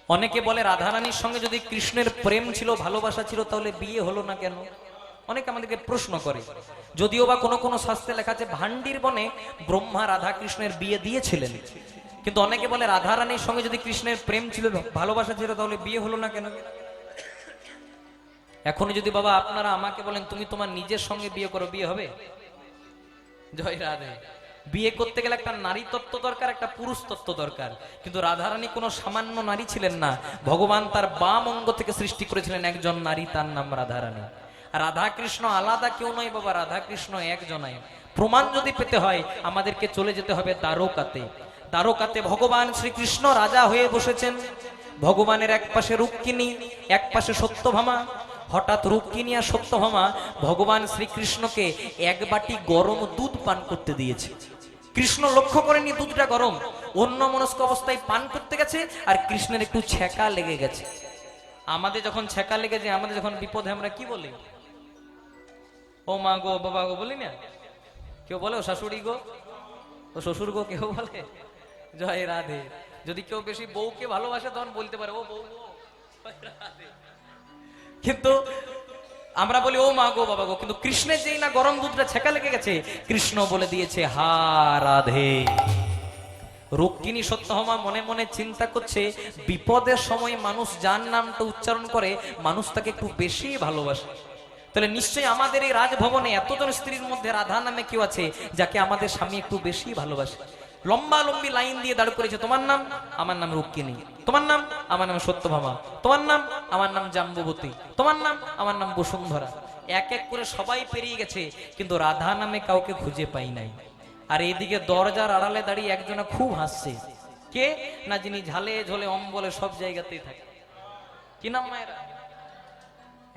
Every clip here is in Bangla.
অনেকে বলে রাধারানীর সঙ্গে যদি কৃষ্ণের প্রেম ছিল, ভালোবাসা ছিল, তাহলে বিয়ে হলো না কেন? অনেকে আমাদেরকে প্রশ্ন করে। যদিও বা কোনো কোনো শাস্ত্রে লেখা আছে ভান্ডির বনে ব্রহ্মা রাধা কৃষ্ণের বিয়ে দিয়েছিলেন, কিন্তু অনেকে বলে রাধারানীর সঙ্গে যদি কৃষ্ণের প্রেম ছিল, ভালোবাসা ছিল, তাহলে বিয়ে হলো না কেন? এখন যদি বাবা আপনারা আমাকে বলেন তুমি তোমার নিজের সঙ্গে বিয়ে করো, বিয়ে হবে? জয় রাধে। বিয়ে করতে গেলে একটা নারী তত্ত্ব দরকার, একটা পুরুষ তত্ত্ব দরকার। কিন্তু রাধারানী কোনো সামান্য নারী ছিলেন না। ভগবান তার বাম অঙ্গ থেকে সৃষ্টি করেছিলেন একজন নারী, তার নাম রাধারানী। রাধা কৃষ্ণ আলাদা কেউ নয় বাবা, রাধা কৃষ্ণ একজনাই। প্রমাণ যদি পেতে হয় আমাদেরকে চলে যেতে হবে দ্বারকাতে। দ্বারকাতে ভগবান শ্রীকৃষ্ণ রাজা হয়ে বসেছেন। ভগবানের এক পাশে রুক্মিণী, এক পাশে সত্যভামা। হঠাৎ রুক্মিণী আর সত্যভামা ভগবান শ্রীকৃষ্ণকে এক বাটি গরম দুধ পান করতে দিয়েছে। কৃষ্ণ লক্ষ্য করেনি দুধটা গরম, অন্য মনস্ক অবস্থায় পান করতে গেছে, আর কৃষ্ণের একটু ছ্যাঁকা লেগে গেছে। আমাদের যখন ছ্যাঁকা লেগে যায়, আমাদের যখন বিপদে আমরা কি বলি? ও মা গো, বাবা গো বলি না? কেউ বলে ও শাশুড়ি গো, ও শ্বশুর গো, কেউ বলে। জয় রাধে। যদি কেউ বেশি বউকে ভালোবাসে তখন বলতে পারে ও বউ গো। কিন্তু আমরা বলি ও মা গো, বাবা গো। কিন্তু কৃষ্ণের যেই না গরম দুধটা ছ্যাঁকা লেগে গেছে, কৃষ্ণ বলে দিয়েছে হা রাধে। রুক্মিণী সত্যভামা মনে মনে চিন্তা করছে, বিপদের সময় মানুষ যার নামটা উচ্চারণ করে মানুষ তাকে একটু বেশি ভালোবাসে। তাহলে নিশ্চয়ই আমাদের এই রাজভবনে এতজন স্ত্রীর মধ্যে রাধা নামে কেউ আছে যাকে আমাদের স্বামী একটু বেশি ভালোবাসে। লম্বা লম্বি লাইন দিয়ে দাঁড় করেছে, তোমার নাম? আমার নাম রুক্মিণী। তোমার নাম? আমার নাম সত্যভামা। তোমার নাম? আমার নাম জাম্বুবতী। তোমার নাম? আমার নাম বসুন্ধরা। এক এক করে সবাই পেরিয়ে গেছে, কিন্তু রাধা নামে কাউকে খুঁজে পাই নাই। আর এইদিকে দরজার আড়ালে দাঁড়িয়ে একজনা খুব হাসছে। কে না, যিনি ঝালে ঝোলে অম্বলে সব জায়গাতেই থাকে। কি নাম মায়েরা?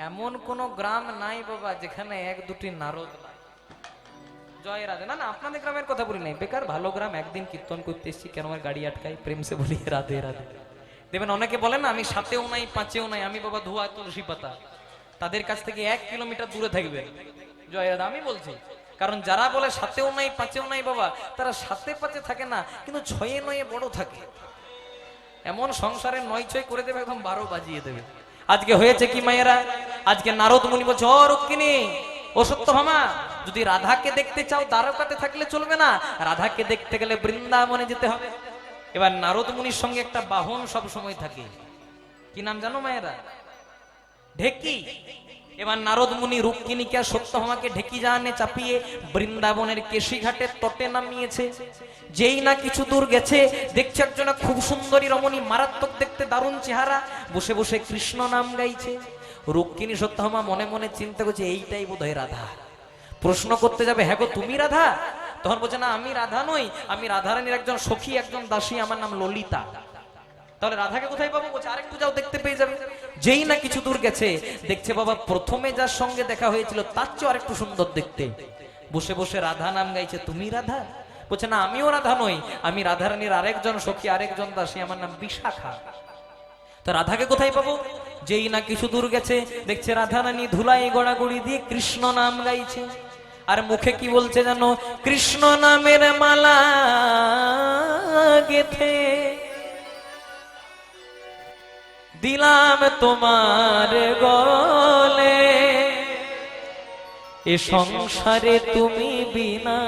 এমন কোন গ্রাম নাই বাবা যেখানে এক দুটি নারদ নাই। জয় রাধে। না না, আপনাদের গ্রামের কথা বলি নাই, বেকার ভালো গ্রাম। একদিন কীর্তন করতে এসেছি, কেন আমার গাড়ি আটকাই, প্রেম সে বলি রাধে রাধে। দেখবেন অনেকে বলেন না আমি সাথেও নাই পাঁচেও নাই, আমি বাবা ধোয়া তুলসী পাতা। তাদের কাছ থেকে 1 কিলোমিটার দূরে থাকবে। জয় রাধে। আমি বলছি, কারণ যারা বলে সাথেও নাই পাঁচেও নাই বাবা, তারা সাথে পাঁচে থাকে না, কিন্তু 6-9 বড় থাকে। এমন সংসারে 9-6 করে দেবে, একদম 12 বাজিয়ে দেবে। আজকে হয়েছে কি মায়েরা, আজকে নারদ মুনি বলছে ও রুক্মিণী, ও সত্যভামা, যদি রাধাকে দেখতে চাও দ্বারকাতে থাকলে চলবে না, রাধাকে দেখতে গেলে বৃন্দাবনে যেতে হবে। এবার নারদ মুনির সঙ্গে একটা বাহন সব সময় থাকে, কি নাম জানো মায়েরা? ঢেকি। এবার নারদ মুনি রুক্মিণীকে আর সত্যভামাকে ঢেকি জাহানে চাপিয়ে বৃন্দাবনের কেশিঘাটের তটে নামিয়েছে। যেই না কিছু দূর গেছে, দেখছে একজন খুব সুন্দরী রমণী, মারাত্মক দেখতে, দারুণ চেহারা, বসে বসে কৃষ্ণ নাম গাইছে। রুক্মিণী সত্যভামা মনে মনে চিন্তা করছে এইটাই বোধহয় রাধা। প্রশ্ন করতে যাবে, হ্যাঁ গো তুমি রাধা? তখন বলছে না, আমি রাধা নই, আমি রাধারানীর একজন সখী, একজন দাসী, আমার নাম ললিতা। তাহলে রাধাকে কোথায় পাবো? বলছে আরেকটু যাও, দেখতে পেয়ে যাবে। যেই না কিছু দূর গেছে, দেখছে বাবা প্রথমে যার সঙ্গে দেখা হয়েছিল তার চেয়ে আরেকটু সুন্দর দেখতে, বসে বসে রাধা নাম গাইছে। তুমি রাধা? বলছে না, আমিও রাধা নই, আমি রাধারানীর আরেকজন সখী, আরেকজন দাসী, আমার নাম বিশাখা। তো রাধাকে কোথায় পাবো? যেই না কিছু দূর গেছে, দেখছে রাধারানী ধুলাই গড়াগড়ি দিয়ে কৃষ্ণ নাম গাইছে। আর মুখে কি বলছে জানো? কৃষ্ণ নামের মালা গেথে দিলাম তোমার গলে, এ সংসারে তুমি বিনা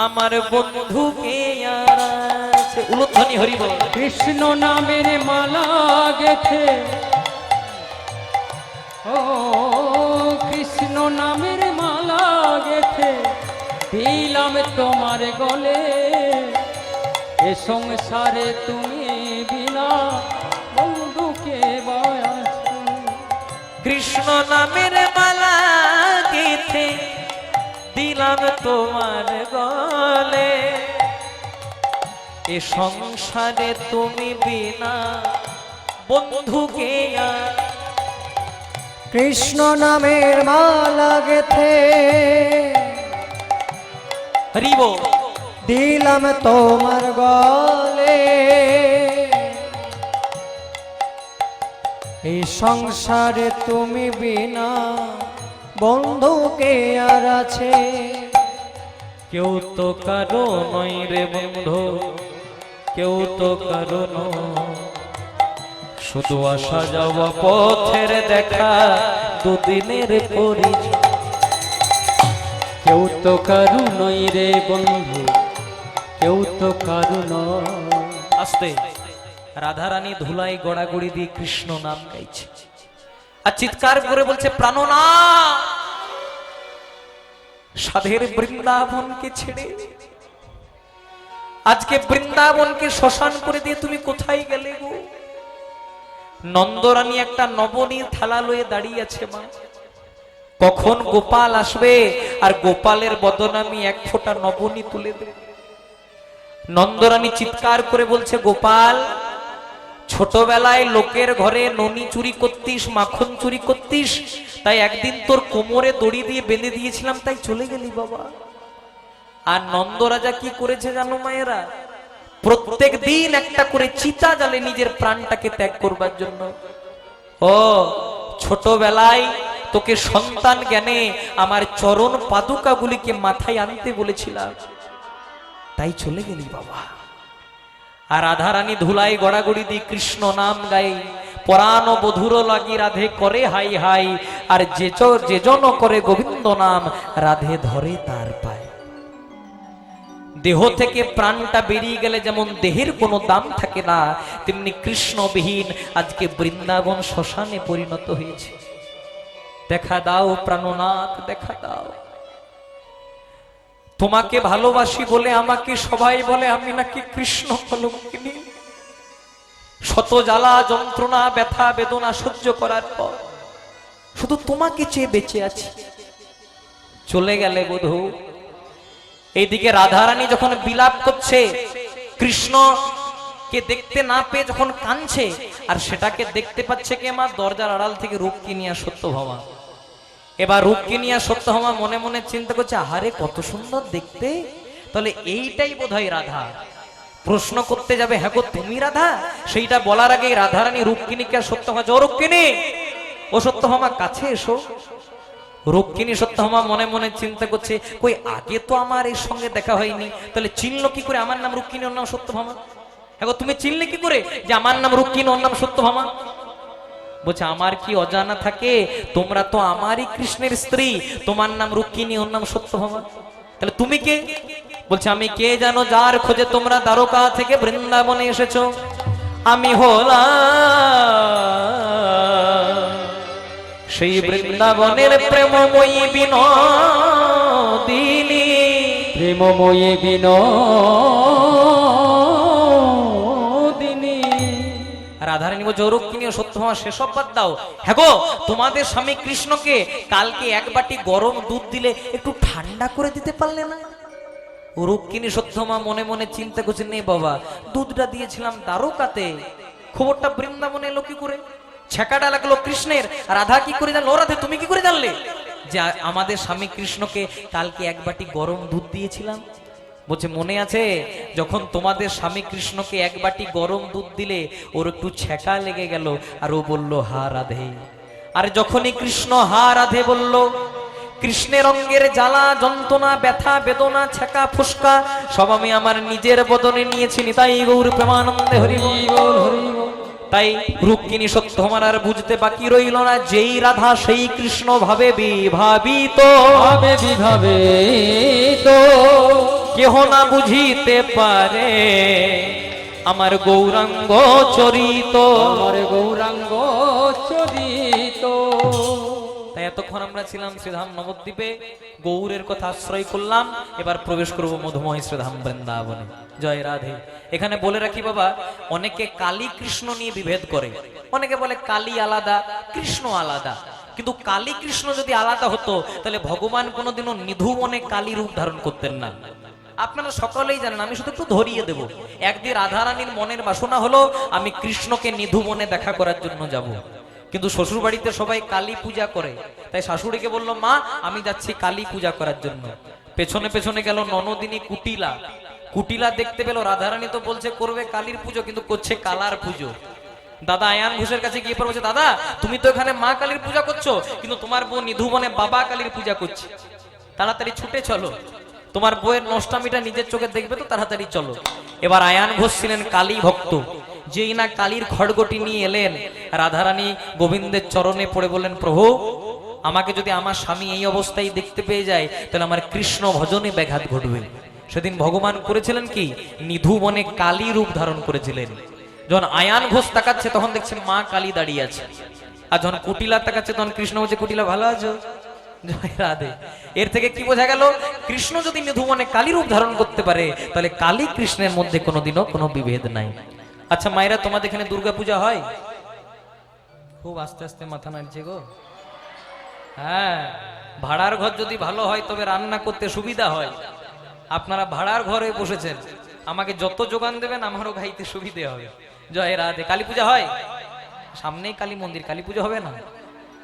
আমার বন্ধুকে আর আছে। উলুধ্বনি হরি বল। কৃষ্ণ নামের মালা গেথে, ও কৃষ্ণ নামের মালা গেথে দিলাম তোমার গলে, এ সংসারে তুমি বিনা বন্ধুকে আছে। কৃষ্ণ নামের মালা গেথে দিলাম তোমার গলে, এ সংসারে তুমি বিনা বন্ধুকে আর। কৃষ্ণ নামের মালা গেথে হরি বল। দিলাম তোমার গলে, এই সংসারে তুমি বিনা বন্ধুকে আর আছে। কেউ তো কারো নয় রে বন্ধু, কেউ তো কারো নয়, শুধু আসা যাওয়া পথের দেখা, দুদিনের পরিচয়। কেউ তো কারু নই রে বন্ধু, কেউ তো কারু নয়। আস্তে রাধারানী ধুলাই গড়াগড়ি দিয়ে কৃষ্ণ নাম গাইছে আর চিৎকার করে বলছে, প্রাণনাথ, সাধের বৃন্দাবনকে ছেড়ে আজকে বৃন্দাবনকে শ্মশান করে দিয়ে তুমি কোথায় গেলে গো? নন্দরানী একটা নবনীর থালা লয়ে দাঁড়িয়ে আছে মা, কখন গোপাল আসবে আর গোপালের বদন আমি এক ফোঁটা নবনী তুলে দেব। নন্দরানী চিৎকার করে বলছে, গোপাল, ছোটবেলায় লোকের ঘরে ননি চুরি করতিস, মাখন চুরি করতিস, তাই একদিন তোর কোমরে দড়ি দিয়ে বেঁধে দিয়েছিলাম, তাই চলে গেলি বাবা। আর নন্দরাজা কি করেছে জানো মায়েরা? প্রত্যেক দিন একটা করে চিতা জ্বালে নিজের প্রাণটাকে ত্যাগ করবার জন্য। ও ছোটবেলায় তোকে সন্তান জ্ঞানে আমার চরণ পাদুকাগুলিকে মাথায় আনতে বলেছিলাম, তাই চলে গেলি বাবা। আর রাধারানী ধুলাই গড়াগড়ি দিয়ে কৃষ্ণ নাম গাই, পরাণ বধুর লাগি রাধে করে হাই হাই, আর যে জন করে গোবিন্দ নাম রাধে ধরে তার পায়। দেহ থেকে প্রাণটা বেরিয়ে গেলে যেমন দেহের কোনো দাম থাকে না, তেমনি কৃষ্ণবিহীন আজকে বৃন্দাবন শ্মশানে পরিণত হয়েছে। দেখা দাও প্রাণনাথ, দেখা দাও। তোমাকে ভালোবাসি বলে আমাকে সবাই বলে আমি নাকি কৃষ্ণ কলঙ্কিনী। শত জ্বালা যন্ত্রণা ব্যথা বেদনা সহ্য করার পর শুধু তোমাকে চেয়ে বেঁচে আছি, চলে গেলে বধূ। এইদিকে রাধারানী যখন বিলাপ করছে, কৃষ্ণকে দেখতে না পেয়ে যখন কাঁদছে, আর সেটাকে দেখতে পাচ্ছে কে মা? দরজার আড়াল থেকে রুক্মিণী আর সত্যভামা। এবার রুক্মিণী আর সত্যভামা মনে মনে চিন্তা করছে, আহারে কত সুন্দর দেখতে, তাহলে এইটাই বোধহয় রাধা। প্রশ্ন করতে যাবে, হ্যাঁ গো তুমি রাধা? সেইটা বলার আগেই রাধারানী রুক্মিণীকে আর সত্যভামা, ও রুক্মিণী, ও সত্যভামা কাছে এসো। রুক্মিণী সত্যভামা মনে মনে চিন্তা করছে, কই আগে তো আমার এর সঙ্গে দেখা হয়নি, তাহলে চিনলো কি করে আমার নাম রুক্মিণী ওর নাম সত্যভামা? হ্যাঁ গো তুমি চিনলে কি করে যে আমার নাম রুক্মিণী ওর নাম সত্যভামা? বলছে, আমার কি অজানা থাকে? তোমরা তো আমারই কৃষ্ণের স্ত্রী, তোমার নাম রুক্মিণী ওর নাম সত্যভামা, তাহলে তুমি কে? বলছে, আমি কে জানো, যার খোঁজে তোমরা দ্বারকা থেকে বৃন্দাবনে এসেছো। আমি হলাম সেই বৃন্দাবনের প্রেমময়ী বিনোদিনী। প্রেমময়ী বিনোদিনী। রাধারানী বলছে, রুক্মিণী ও সত্যভামা সেসব বাদ দাও। হ্যাঁ গো, তোমাদের স্বামী কৃষ্ণকে কালকে এক বাটি গরম দুধ দিলে একটু ঠান্ডা করে দিতে পারলে না? রুক্মিণী সত্যভামা মনে মনে চিন্তা করছে, নে বাবা, দুধটা দিয়েছিলাম দ্বারকাতে, খবরটা বৃন্দাবনে এলো কি করে? ছেকাটা লাগলো কৃষ্ণের। রাধা কি করে জানলো? রাধা তুমি কি করে জানলে যে আমাদের স্বামী কৃষ্ণকে কালকে এক বাটি গরম দুধ দিয়েছিলাম? বলছে, মনে আছে যখন তোমাদের স্বামী কৃষ্ণকে এক বাটি গরম দুধ দিলে ওর একটু ছেকা লেগে গেল, আর ও বলল হা রাধে। আর যখনই কৃষ্ণ হা রাধে বলল, কৃষ্ণের অঙ্গের জ্বালা যন্ত্রণা ব্যথা বেদনা ছেকা ফুসকা সব আমি আমার নিজের বদনে নিয়েছি। নিতাই গৌর প্রেমানন্দে হরি বল, হরি বল। তাই রুক্মিণী সত্যভামার আর বুঝতে বাকি রইল না, যেই রাধা সেই কৃষ্ণ ভাবে বিভাবিত, ভাবে বিভাবিত, কেহ না বুঝিতে পারে আমার গৌরাঙ্গ চরিত, আমার গৌরাঙ্গ চরিত। তাই এতক্ষণ আমরা ছিলাম শ্রীধাম নবদ্বীপে, গৌরের কথা আশ্রয় করলাম। এবার প্রবেশ করব মধুময় শ্রীধাম বৃন্দাবনে। জয় রাধে। এখানে বলে রাখি বাবা, অনেকে কালী কৃষ্ণ নিয়ে বিভেদ করে। অনেকে বলে কালী আলাদা, কৃষ্ণ আলাদা। কিন্তু কালী কৃষ্ণ যদি আলাদা হতো, তাহলে ভগবান কোনোদিনও নিধু মনে কালী রূপ ধারণ করতেন না। আপনারা সকলেই জানেন, আমি শুধু একটু ধরিয়ে দেব। একদিন রাধারানীর মনের বাসনা হলো আমি কৃষ্ণকে নিধু মনে দেখা করার জন্য যাব। কিন্তু শ্বশুর বাড়িতে সবাই কালী পূজা করে, তাই শাশুড়িকে বললো, মা আমি যাচ্ছি কালী পূজা করার জন্য। পেছনে পেছনে গেল ননদিনী কুটিলা। কুটিলা দেখতে পেল রাধারানী তো বলছে করবে কালীর পুজো, কিন্তু করছে কালার পুজো। দাদা আয়ান ঘোষের কাছে গিয়ে বলছে, দাদা তুমি তো এখানে মা কালীর পূজা করছো, কিন্তু তোমার বউ নিধু মনে বাবা কালীর পূজা করছে, তাড়াতাড়ি ছুটে চলো, তোমার বউয়ের নষ্টামিটা নিজের চোখে দেখবে তো, তাড়াতাড়ি চলো। এবার আয়ান ঘোষ ছিলেন কালী ভক্ত, যেই না কালীর খড়গটি নিয়ে এলেন, রাধারানী গোবিন্দের চরণে পড়ে বললেন, প্রভু আমাকে যদি আমার স্বামী এই অবস্থায় দেখতে পেয়ে যায় তাহলে আমার কৃষ্ণ ভজনে ব্যাঘাত ঘটবে। সেদিন ভগবান করেছিলেন কি, নিধু বনে কালী রূপ ধারণ করেছিলেন। যখন আয়ান ঘোষ তাকাচ্ছে তখন দেখছে মা কালী দাঁড়িয়ে আছে, আর যখন কুটিলা তাকাচ্ছে তখন কৃষ্ণ বলছে, কুটিলা ভালো আছো? জয় রাধে। এর থেকে কি বোঝা গেল, কৃষ্ণ যদি নিধু বনে কালী রূপ ধারণ করতে পারে তাহলে কালী কৃষ্ণের মধ্যে কোনোদিনও কোনো বিভেদ নাই। আচ্ছা মায়েরা, তোমাদের এখানে দুর্গা পূজা হয়? খুব আস্তে আস্তে মাথা নাড়ছে গো। হ্যাঁ, ভাড়ার ঘর যদি ভালো হয় তবে রান্না করতে সুবিধা হয়। আপনারা ভাড়ার ঘরে বসেছেন, আমাকে যত যোগান দেবেন আমারও খাইতে সুবিধে হবে। জয় রাধে। কালী পূজা হয়? সামনেই কালী মন্দির, কালী পূজা হবে না?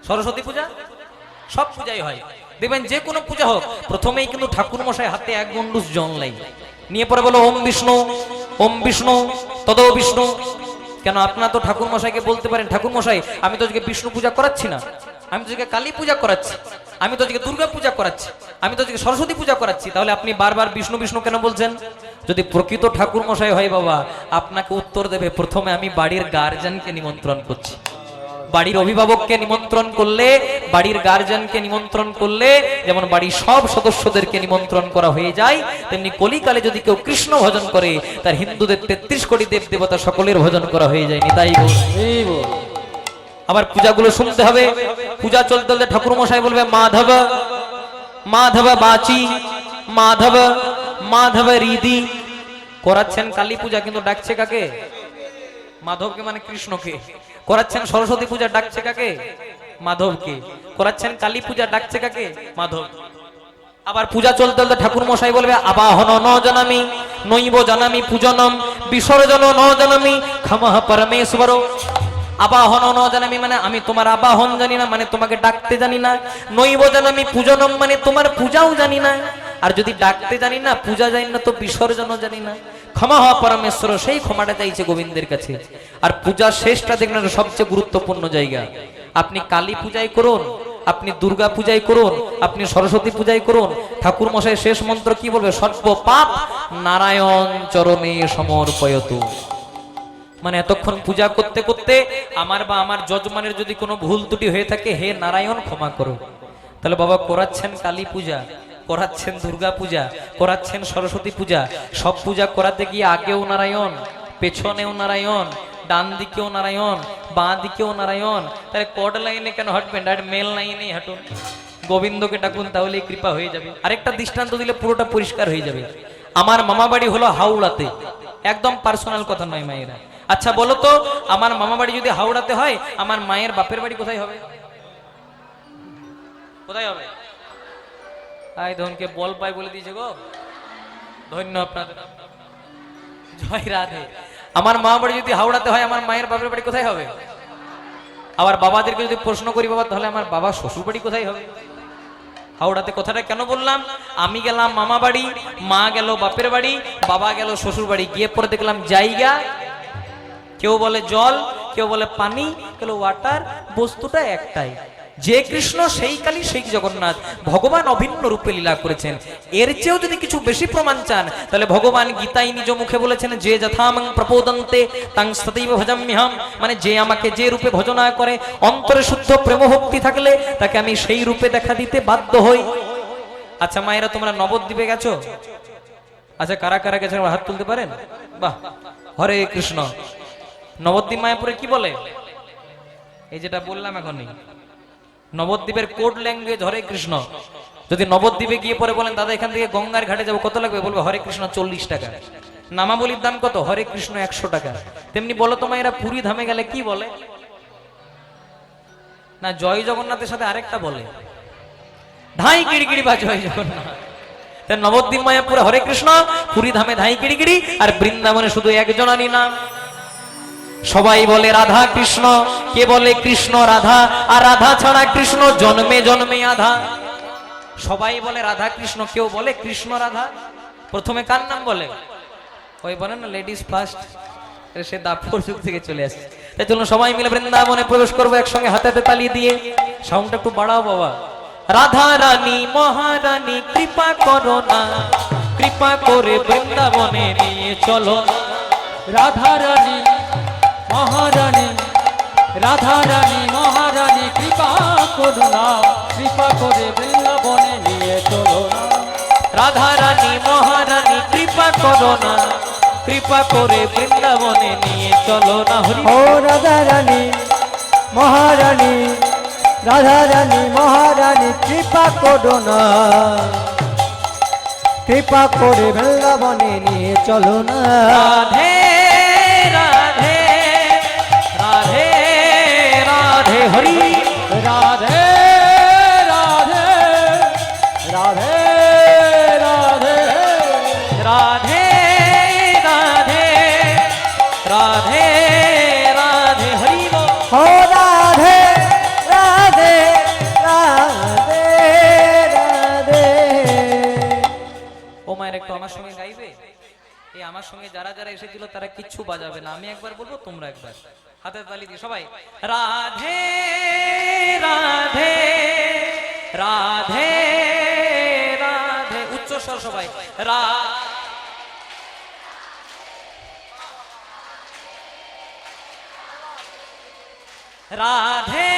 সরস্বতী পূজা, সব পূজাই হয়। দেখবেন যে কোনো পূজা হোক প্রথমেই কিন্তু ঠাকুর মশাই হাতে এক গন্ডুস জল লাই নিয়ে পরে বলো ওম বিষ্ণু, ওম বিষ্ণু, তদো বিষ্ণু। কেন আপনারা তো ঠাকুর মশাইকে বলতে পারেন, ঠাকুর মশাই আমি তো আজকে বিষ্ণু পূজা করাচ্ছি না, আমি তো আজকে কালী পূজা করাচ্ছি, আমি তো আজকে দুর্গা পূজা করাচ্ছি, আমি তো আজকে সরস্বতী পূজা করাচ্ছি, তাহলে আপনি বারবার বিষ্ণু বিষ্ণু কেন বলছেন? যদি প্রকৃত ঠাকুর মশাই হয় বাবা, আপনাকে উত্তর দেবে, প্রথমে আমি বাড়ির গার্জিয়ানকে নিমন্ত্রণ করছি। বাড়ির অভিভাবককে নিমন্ত্রণ করলে, বাড়ির গার্জিয়ানকে নিমন্ত্রণ করলে যেমন বাড়ির সব সদস্যদেরকে নিমন্ত্রণ করা হয়ে যায়, তেমনি কলিকালে যদি কেউ কৃষ্ণ ভজন করে তার হিন্দুদের 33 কোটি দেব দেবতা সকলের ভজন করা হয়ে যায়। নিতাই গৌর। আবার পূজাগুলো শুনতে হবে। পূজা চলতে চলতে ঠাকুর মশাই বলবে মাধব মাধব বাচি, মাধব মাধব হৃদি। করাচ্ছেন কালী পূজা কিন্তু ডাকছে কাকে? মাধবকে, মানে কৃষ্ণকে। করাচ্ছেন সরস্বতী পূজা, ডাকছে কাকে? মাধবকে। করাচ্ছেন কালী পূজা, ডাকছে কাকে? মাধব। আবার পূজা চলতে চলতে ঠাকুর মশাই বলবে আবাহন ন জানামি, নৈব জানামি পূজনম, বিসর্জন ন জানামি, ক্ষমঃ পরমেশ্বর। আবাহন ন জানামি মানে আমি তোমার আবাহন জানি না, মানে তোমাকে ডাকতে জানি না। নৈব জানামি পূজনম মানে তোমার পূজাও জানি না। আর যদি ডাকতে জানি না, পূজা জানি না, তো বিসর্জনও জানি না। ক্ষমা হওয়া পরমেশ্বর, সেই ক্ষমাটা চাইছে গোবিন্দের কাছে। আর পূজার শেষটা দেখলেন সবচেয়ে গুরুত্বপূর্ণ জায়গা। আপনি কালী পূজাই করুন, আপনি দুর্গা পূজাই করুন, আপনি সরস্বতী পূজাই করুন, ঠাকুর মশাই শেষ মন্ত্র কি বলবে? সর্ব পাপ নারায়ণ চরণে সমর্পয়তু। মানে এতক্ষণ পূজা করতে করতে আমার বা আমার যজমানের যদি কোনো ভুল ত্রুটি হয়ে থাকে, হে নারায়ণ ক্ষমা করো। তাহলে বাবা করাচ্ছেন কালী পূজা, করাচ্ছেন দুর্গা পূজা, করাচ্ছেন সরস্বতী পূজা, সব পূজা করাতে গিয়ে আগেও নারায়ণ, পেছনেও নারায়ণ, ডান দিকেও নারায়ণ, বাঁ দিকেও নারায়ণ। তাহলে কড লাইনে কেন হাঁটবেন? ডাইরেক্ট মেল লাইনেই হাঁটুন, গোবিন্দকে ডাকুন, তাহলেই কৃপা হয়ে যাবে। আরেকটা দৃষ্টান্ত দিলে পুরোটা পরিষ্কার হয়ে যাবে। আমার মামা বাড়ি হলো হাওড়াতে, একদম পার্সোনাল কথা নয় মায়েরা। আচ্ছা বলো তো, আমার মামা বাড়ি যদি হাওড়াতে হয়, আমার মায়ের বাপের বাড়ি কোথায় হবে? কোথায় হবে? আই ধনকে বল পাই বলে দিয়েছে গো, ধন্য আপনাদের। জয় রাধে। আমার মা বাড়ি যদি হাওড়াতে হয়, আমার মায়ের বাপের বাড়ি কোথায় হবে? আবার বাবাদেরকে যদি প্রশ্ন করি, বাবা তাহলে আমার বাবা শ্বশুর বাড়ি কোথায় হবে? হাওড়াতে। কথাটা কেন বললাম? আমি গেলাম মামা বাড়ি, মা গেল বাপের বাড়ি, বাবা গেল শ্বশুর বাড়ি। গিয়ে পরে দেখলাম জায়গা, কেউ বলে জল, কেউ বলে পানি, কেউ ওয়াটার, বস্তুটা একটাই, যে কৃষ্ণ সেই কালী সেই জগন্নাথ। ভগবান অভিন্ন রূপে লীলা করেছেন। এর চেয়েও যদি কিছু বেশি প্রমাণ চান, তাহলে ভগবান গীতায় নিজ মুখে বলেছেন, যে যথামং প্রপোদন্তে তাং সতৈব ভজাম্যহম। মানে যে আমাকে যে রূপে ভজনা করে, অন্তরে শুদ্ধ প্রেম ভক্তি থাকলে তাকে আমি সেই রূপে দেখা দিতে বাধ্য হই। আচ্ছা মায়েরা, তোমরা নবদ্বীপে গেছো? আচ্ছা কারা কারা গেছেন হাত তুলতে পারেন? বাহ, হরে কৃষ্ণ। নবদ্বীপ মায়াপুরে কি বলে? এই যেটা বললাম এখনই, নবদ্বীপের কোড ল্যাঙ্গুয়েজ হরে কৃষ্ণ। যদি নবদ্বীপে গিয়ে পরে বলেন দাদা এখান থেকে গঙ্গার ঘাটে যাবো, কত লাগবে? বলবে হরে কৃষ্ণ 40 টাকা। নামাবলির দাম কত? হরে কৃষ্ণ 100 টাকা। তেমনি বলো তোমার এরা পুরী ধামে গেলে কি বলে? না জয় জগন্নাথের সাথে আরেকটা বলে, ধাই গিড়গিড়ি বা জয় জগন্নাথ। তাই নবদ্বীপ মায়াপুরে হরে কৃষ্ণ, পুরী ধামে ধাই গিড়গিড়ি, আর বৃন্দাবনে শুধু একজনারই নাম। সবাই বলে রাধা কৃষ্ণ, কে বলে কৃষ্ণ রাধা, আর রাধা ছাড়া কৃষ্ণ জন্মে জন্মে আধা। সবাই বলে রাধা কৃষ্ণ, কেউ বলে কৃষ্ণ রাধা। প্রথমে কার নাম বলে? ওই বলে না লেডিস ফার্স্ট, সে দাপুর যুগ থেকে চলে আসছে। তাই চলুন সবাই মিলে বৃন্দাবনে প্রবেশ করবো একসঙ্গে, হাতে হাতে তালি দিয়ে। সাউন্ডটা একটু বাড়াও বাবা। রাধা রানী মহারানী কৃপা করো না, কৃপা করে বৃন্দাবনে নিয়ে চলো। রাধা রানী মহারানী রাধারানী মহারানী কৃপা করুণা কৃপা করে বৃন্দাবনে নিয়ে চলো না রাধা রানী মহারানী কৃপা করো না, কৃপা করে বৃন্দাবনে নিয়ে চলো না। হরি ও রাধা রানী মহারানী, রাধা রানী মহারানী কৃপা করো না, কৃপা করে বৃন্দাবনে নিয়ে চলো না। রাধে রাধে রাধে রাধে হরি রাধে রাধে রাধে রাধে রাধে রাধে রাধে রাধে হরি বল। ও রাধে রাধে রাধে রাধে। ও মায়ের একটু আমার সঙ্গে গাইবে? এই আমার সঙ্গে যারা যারা এসেছিল তারা কিচ্ছু বাজাবে না, আমি একবার বলবো তোমরা একবার হাতের তালি দিয়ে সবাই রাধে রাধে রাধে রাধে উচ্চ স্বর সবাই রাধে রাধে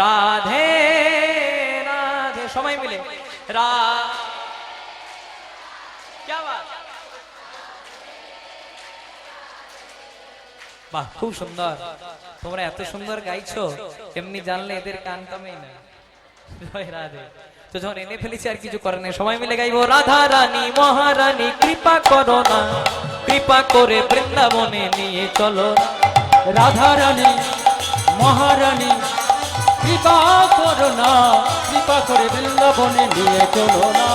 রাধে রাধে সবাই মিলে রা क्या बात? বাহ, খুব সুন্দর। তোমরা এত সুন্দর গাইছো, এমনি জানলে এদের কান কামেই না। জয় রাধে। তো যখন এনে ফেলেছি আর কিছু করার নেই, সবাই মিলে গাইবো রাধা রানী মহারানী কৃপা করো না, কৃপা করে বৃন্দাবনে নিয়ে চলো না। রাধারানী মহারানী কৃপা করো না কৃপা করে বৃন্দাবনে নিয়ে চলো না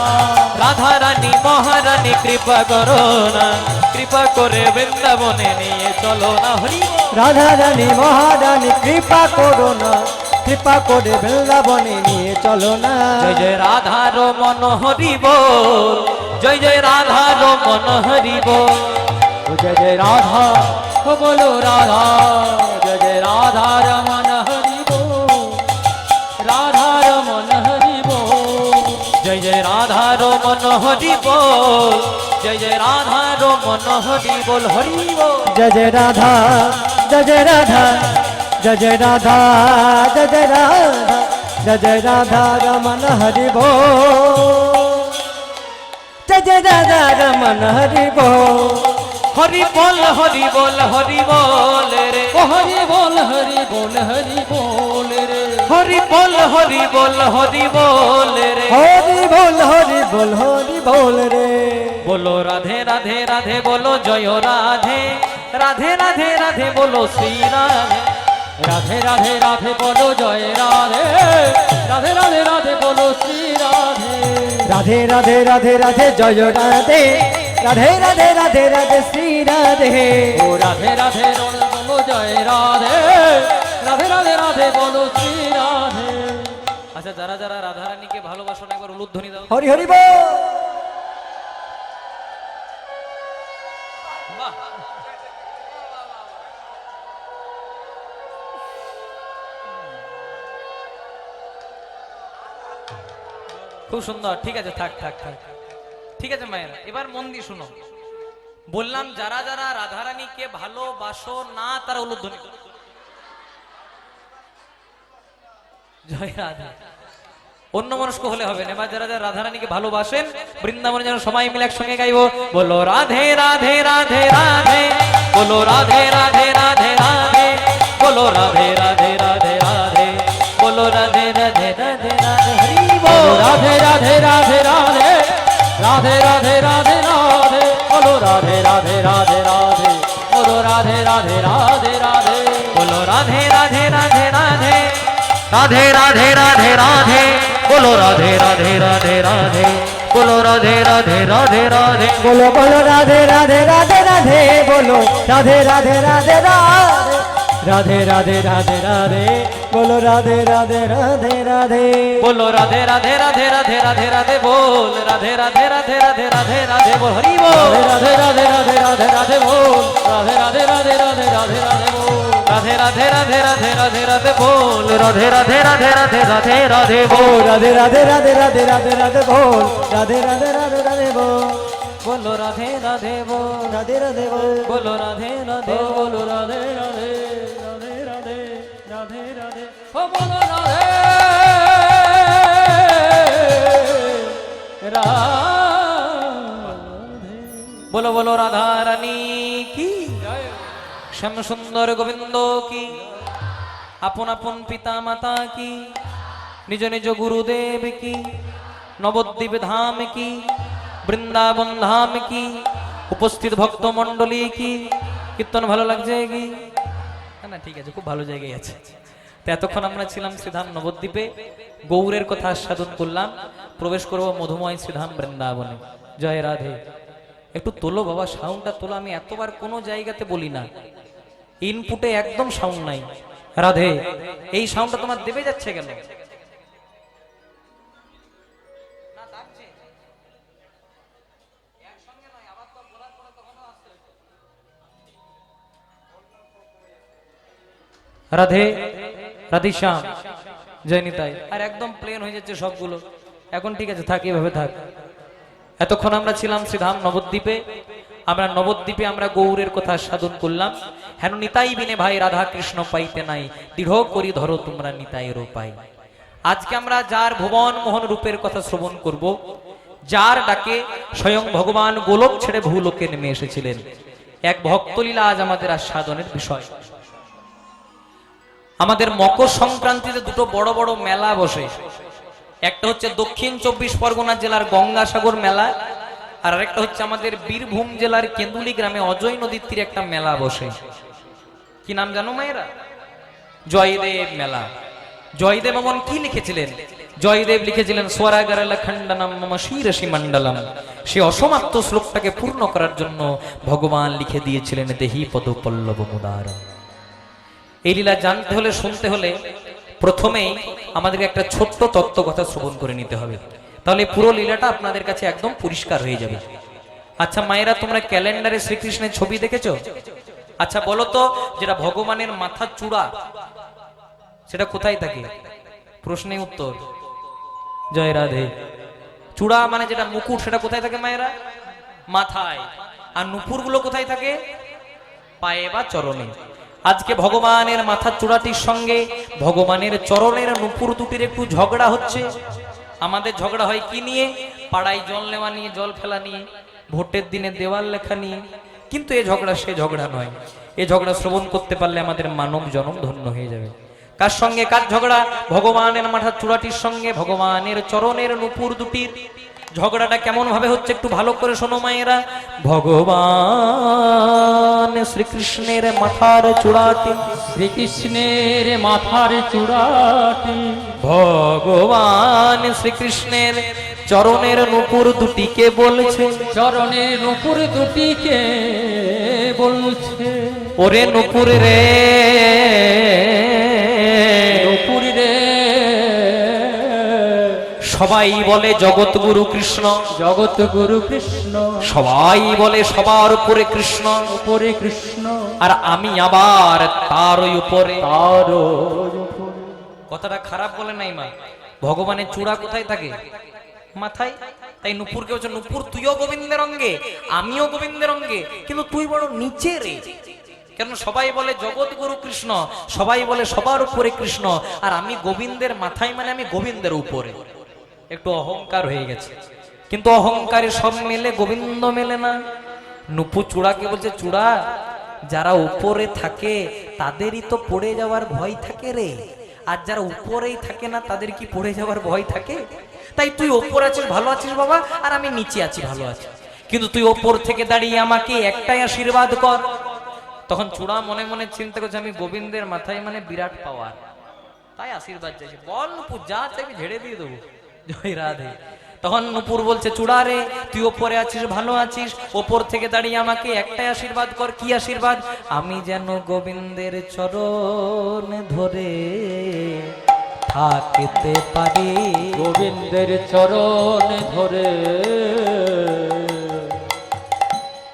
রাধা রানী মহারানী কৃপা করো না, কৃপা করে বৃন্দাবনে নিয়ে চলো না। হরি বল। রাধা রানী মহারানী কৃপা করো না, কৃপা করে বৃন্দাবনে নিয়ে চলো না। জয় জয় রাধার মন হরি বল, জয় জয় রাধার মন হরি বল। জয় জয় রাধা ও বলো রাধা জয় জয় রাধা রমন হরি বল রাধা রমন হরি বল জয় জয় রাধার মন হরি বল, জয় জয় রাধার মন হরি বল। হরি বল। জয় জয় রাধা, জয় জয় রাধা, জয় জয় রাধা, জয় জয় রাধা, জয় জয় রাধা রমন হরি বল, জয় জয় রাধা রমন হরি বল। হরি বল হরি বল হরি বল রে, ও হরি বল হরি বল হরি বল রে হরি বল হরি বল হরি বল রে। হরি বল হরি বল হরি বল রে। বলো রাধে রাধে রাধে বলো জয় রাধে, রাধে রাধে রাধে বলো শ্রী রাধে। রাধে রাধে রাধে বলো জয় রাধে রাধে রাধে রাধে বলো শ্রী রাধে রাধে রাধে রাধে রাধে জয় রাধে, রাধে রাধে রাধে রাধে শ্রী রাধে। ও রাধে রাধে বলো জয় রাধে রাধে রাধে রাধে বলো শ্রী রাধে আচ্ছা, যারা যারা রাধা রানীকে ভালোবাসো না একবার উলুধ্বনি দাও। হরি হরি বল। বাহ। খুব সুন্দর, ঠিক আছে, থাক থাক থাক, ঠিক আছে মায়েরা, এবার মন দিয়ে শুনো। বললাম যারা যারা রাধারানীকে ভালোবাসো না তারা উলুধ্বনি করো। জয় রাধা। অন্য মনস্ক হলে হবে না। এবার যারা যারা রাধারানীকে ভালোবাসেন বৃন্দাবনে যেন সবাই মিলে একসঙ্গে গাইবো বলো রাধে রাধে রাধে রাধে, বলো রাধে রাধে রাধে রাধে, বলো রাধে রাধে রাধে রাধে, বলো রাধে রাধে রাধে রাধে। হরি বল। রাধে রাধে রাধে রাধে রাধে রাধে রাধে রাধে বলো রাধে রাধে রাধে রাধে বলো রাধে রাধে রাধে রাধে বলো রাধে রাধে রাধে রাধে, রাধে রাধে রাধে রাধে, বলো রাধে রাধে রাধে রাধে, বলো রাধে রাধে রাধে রাধে। বলো বলো রাধে রাধে রাধে রাধে, বলো রাধে রাধে রাধে রাধে, রাধে রাধে রাধে রাধে, বলো রাধে রাধে রাধে রাধে। বলো রাধে রাধে রাধে রাধে রাধে রাধে বল, রাধে রাধে রাধে রাধে রাধে রাধে বল। হরি বল। রাধে রাধে রাধে রাধে রাধে বল রাধে রাধে রাধে রাধে রাধে রাধে বল রাধে রাধে রাধে রাধে রাধে রাধে বল, রাধে রাধে রাধে রাধে রাধে রাধে ও বল। রাধে রাধে রাধে রাধে রাধে রাধে বল, রাধে রাধে রাধে রাধে বল। बोलो राधे राधे बोल, राधे राधे बोल, बोलो राधे राधे ओ बोल। बोलो राधे राधे राधे राधे राधे राधे ओ बोलो राधे राधे बोलो बोलो राधा रानी की, श्याम सुंदर गोविंद की, আপন আপন পিতা মাতা কি, নিজ নিজ গুরুদেব কি, নবদ্বীপ ধাম কি, বৃন্দাবন ধাম কি, উপস্থিত ভক্ত মন্ডলী কি। কীর্তন ভালো লাগছে কি? না ঠিক আছে, খুব ভালো জায়গায় আছে। তো এতক্ষণ আমরা ছিলাম শ্রীধাম নবদ্বীপে, গৌরের কথা আস্বাদন করলাম। প্রবেশ করব মধুময় শ্রীধাম বৃন্দাবনে। জয় রাধে। একটু তোলো বাবা, সাউন্ডটা তোলো। আমি এতবার কোনো জায়গাতে বলি না, ইনপুটে একদম সাউন্ড নাই। রাধে, এই সাউন্ডটা তোমার দেবে যাচ্ছে কেন? রাধে রাধিশ্যাম, জয় নিতাই। আর একদম প্লেন হয়ে যাচ্ছে সবগুলো। এখন ঠিক আছে, থাক, এভাবে থাক। এতক্ষণ আমরা ছিলাম শ্রীধাম নবদ্বীপে। আমরা নবদ্বীপে আমরা গৌরের কথা সাধন করলাম। হেন নিতাই বিনে ভাই রাধা কৃষ্ণ পাইতে নাই, দৃঢ় করি ধরো তোমরা নিতাইয়ের উপায়। আজকে আমরা যার ভুবন মোহন রূপের কথা শ্রবণ করব, যার ডাকে স্বয়ং ভগবান গোলক ছেড়ে ভূলোকে নেমে এসেছিলেন, এক ভক্তলীলা আজ আমাদের আস্বাদনের বিষয়। আমাদের মকর সংক্রান্তিতে দুটো বড় বড় মেলা বসে। একটা হচ্ছে দক্ষিণ 24 পরগনা জেলার গঙ্গাসাগর মেলা, আর আরেকটা হচ্ছে আমাদের বীরভূম জেলার কেন্দুলি গ্রামে অজয় নদীর তীরে একটা মেলা বসে। কি নাম জানো মায়েরা? জয়দেব মেলা। জয়দেব এমন কি লিখেছিলেন? জয়দেব লিখেছিলেন স্বরাগারালা খণ্ডনম মম শিরসি মণ্ডলম। সে অসমাপ্ত শ্লোকটাকে পূর্ণ করার জন্য ভগবান লিখে দিয়েছিলেন দেহি পদ পল্লব মুদারম। এই লীলা জানতে হলে, শুনতে হলে প্রথমেই আমাদেরকে একটা ছোট্ট তত্ত্ব কথা শ্রবণ করে নিতে হবে, তাহলে পুরো লীলাটা আপনাদের কাছে একদম পরিষ্কার হয়ে যাবে। আচ্ছা মায়েরা, তোমরা ক্যালেন্ডারে শ্রীকৃষ্ণের ছবি দেখেছো? আচ্ছা বলো তো, যেটা ভগবানের মাথার চূড়া সেটা কোথায় থাকে? প্রশ্নে উত্তর জয় রাধে। চূড়া মানে যেটা মুকুট, সেটা কোথায় থাকে মায়েরা? মাথায়। আর নুপুর গুলো কোথায় থাকে? পায়ে বা চরণে। আজকে ভগবানের মাথার চূড়াটির সঙ্গে ভগবানের চরণের নুপুর দুটির একটু ঝগড়া হচ্ছে। আমাদের ঝগড়া হয় কি নিয়ে? পাড়ায় জল নেওয়া নিয়ে, জল ফেলা নিয়ে, ভোটের দিনে দেওয়াল লেখা নিয়ে। কিন্তু এ ঝগড়া সে ঝগড়া নয়। এ ঝগড়া শ্রবণ করতে পারলে আমাদের মানব জনম ধন্য হয়ে যাবে। কার সঙ্গে কার ঝগড়া? ভগবানের মাথার চূড়াটির সঙ্গে ভগবানের চরণের নুপুর দুটির। ঝগড়াটা কেমন ভাবে হচ্ছে একটু ভালো করে শোনো মায়েরা। ভগবান শ্রীকৃষ্ণের মাথার চূড়াটি, শ্রীকৃষ্ণের মাথার চূড়াটি, ভগবান শ্রীকৃষ্ণের চরণের নুপুর দুটিকে বলছে, চরণের নুপুর দুটিকে বলছে, ওরে নুপুর রে, নুপুর রে। সবাই বলে জগৎগুরু কৃষ্ণ, জগৎগুরু কৃষ্ণ, সবাই বলে সবার উপরে কৃষ্ণ, উপরে কৃষ্ণ, আর আমি আবার তারই উপরে। তার উপরে। কথাটা খারাপ বলে নাই মা। ভগবানের চূড়া কোথায় থাকে? মাথায়। তাই নুপুরকে বলছে, নুপুর তুইও গোবিন্দের অঙ্গে, আমিও গোবিন্দের অঙ্গে, কিন্তু তুই বড় নিচে রে। কেন? সবাই বলে জগৎগুরু কৃষ্ণ, সবাই বলে সবার উপরে কৃষ্ণ, আর আমি গোবিন্দের মাথায়, মানে আমি গোবিন্দের উপরে। একটু অহংকার হয়ে গেছে। কিন্তু অহংকারে সব মেলে, গোবিন্দ মেলে না। নুপুর চূড়াকে বলছে, চূড়া যারা উপরে থাকে তাদেরই তো পড়ে যাওয়ার ভয় থাকে রে, আর যারা উপরেই থাকে না তাদের কি পড়ে যাওয়ার ভয় থাকে? তাই তুই ওপর আছিস, ভালো আছিস বাবা, আর আমি নিচে আছি, ভালো আছি, কিন্তু তুই ওপর থেকে দাঁড়িয়ে আমাকে একটাই আশীর্বাদ কর। তখন চূড়া মনে মনে চিন্তা করছে, আমি গোবিন্দের মাথায় মানে বিরাট পাওয়ার, তাই আশীর্বাদ চাইছি। বল নুপুর, যা চাইবি ঝেড়ে দিয়ে দেবো। জয় রাধে। তখন নুপুর বলছে, চূড়া রে, তুই ওপরে আছিস, ভালো আছিস, ওপর থেকে দাঁড়িয়ে আমাকে একটাই আশীর্বাদ কর। কি আশীর্বাদ? আমি যেন গোবিন্দের চরণ ধরে থাকতে পারি, গোবিন্দের চরণ ধরে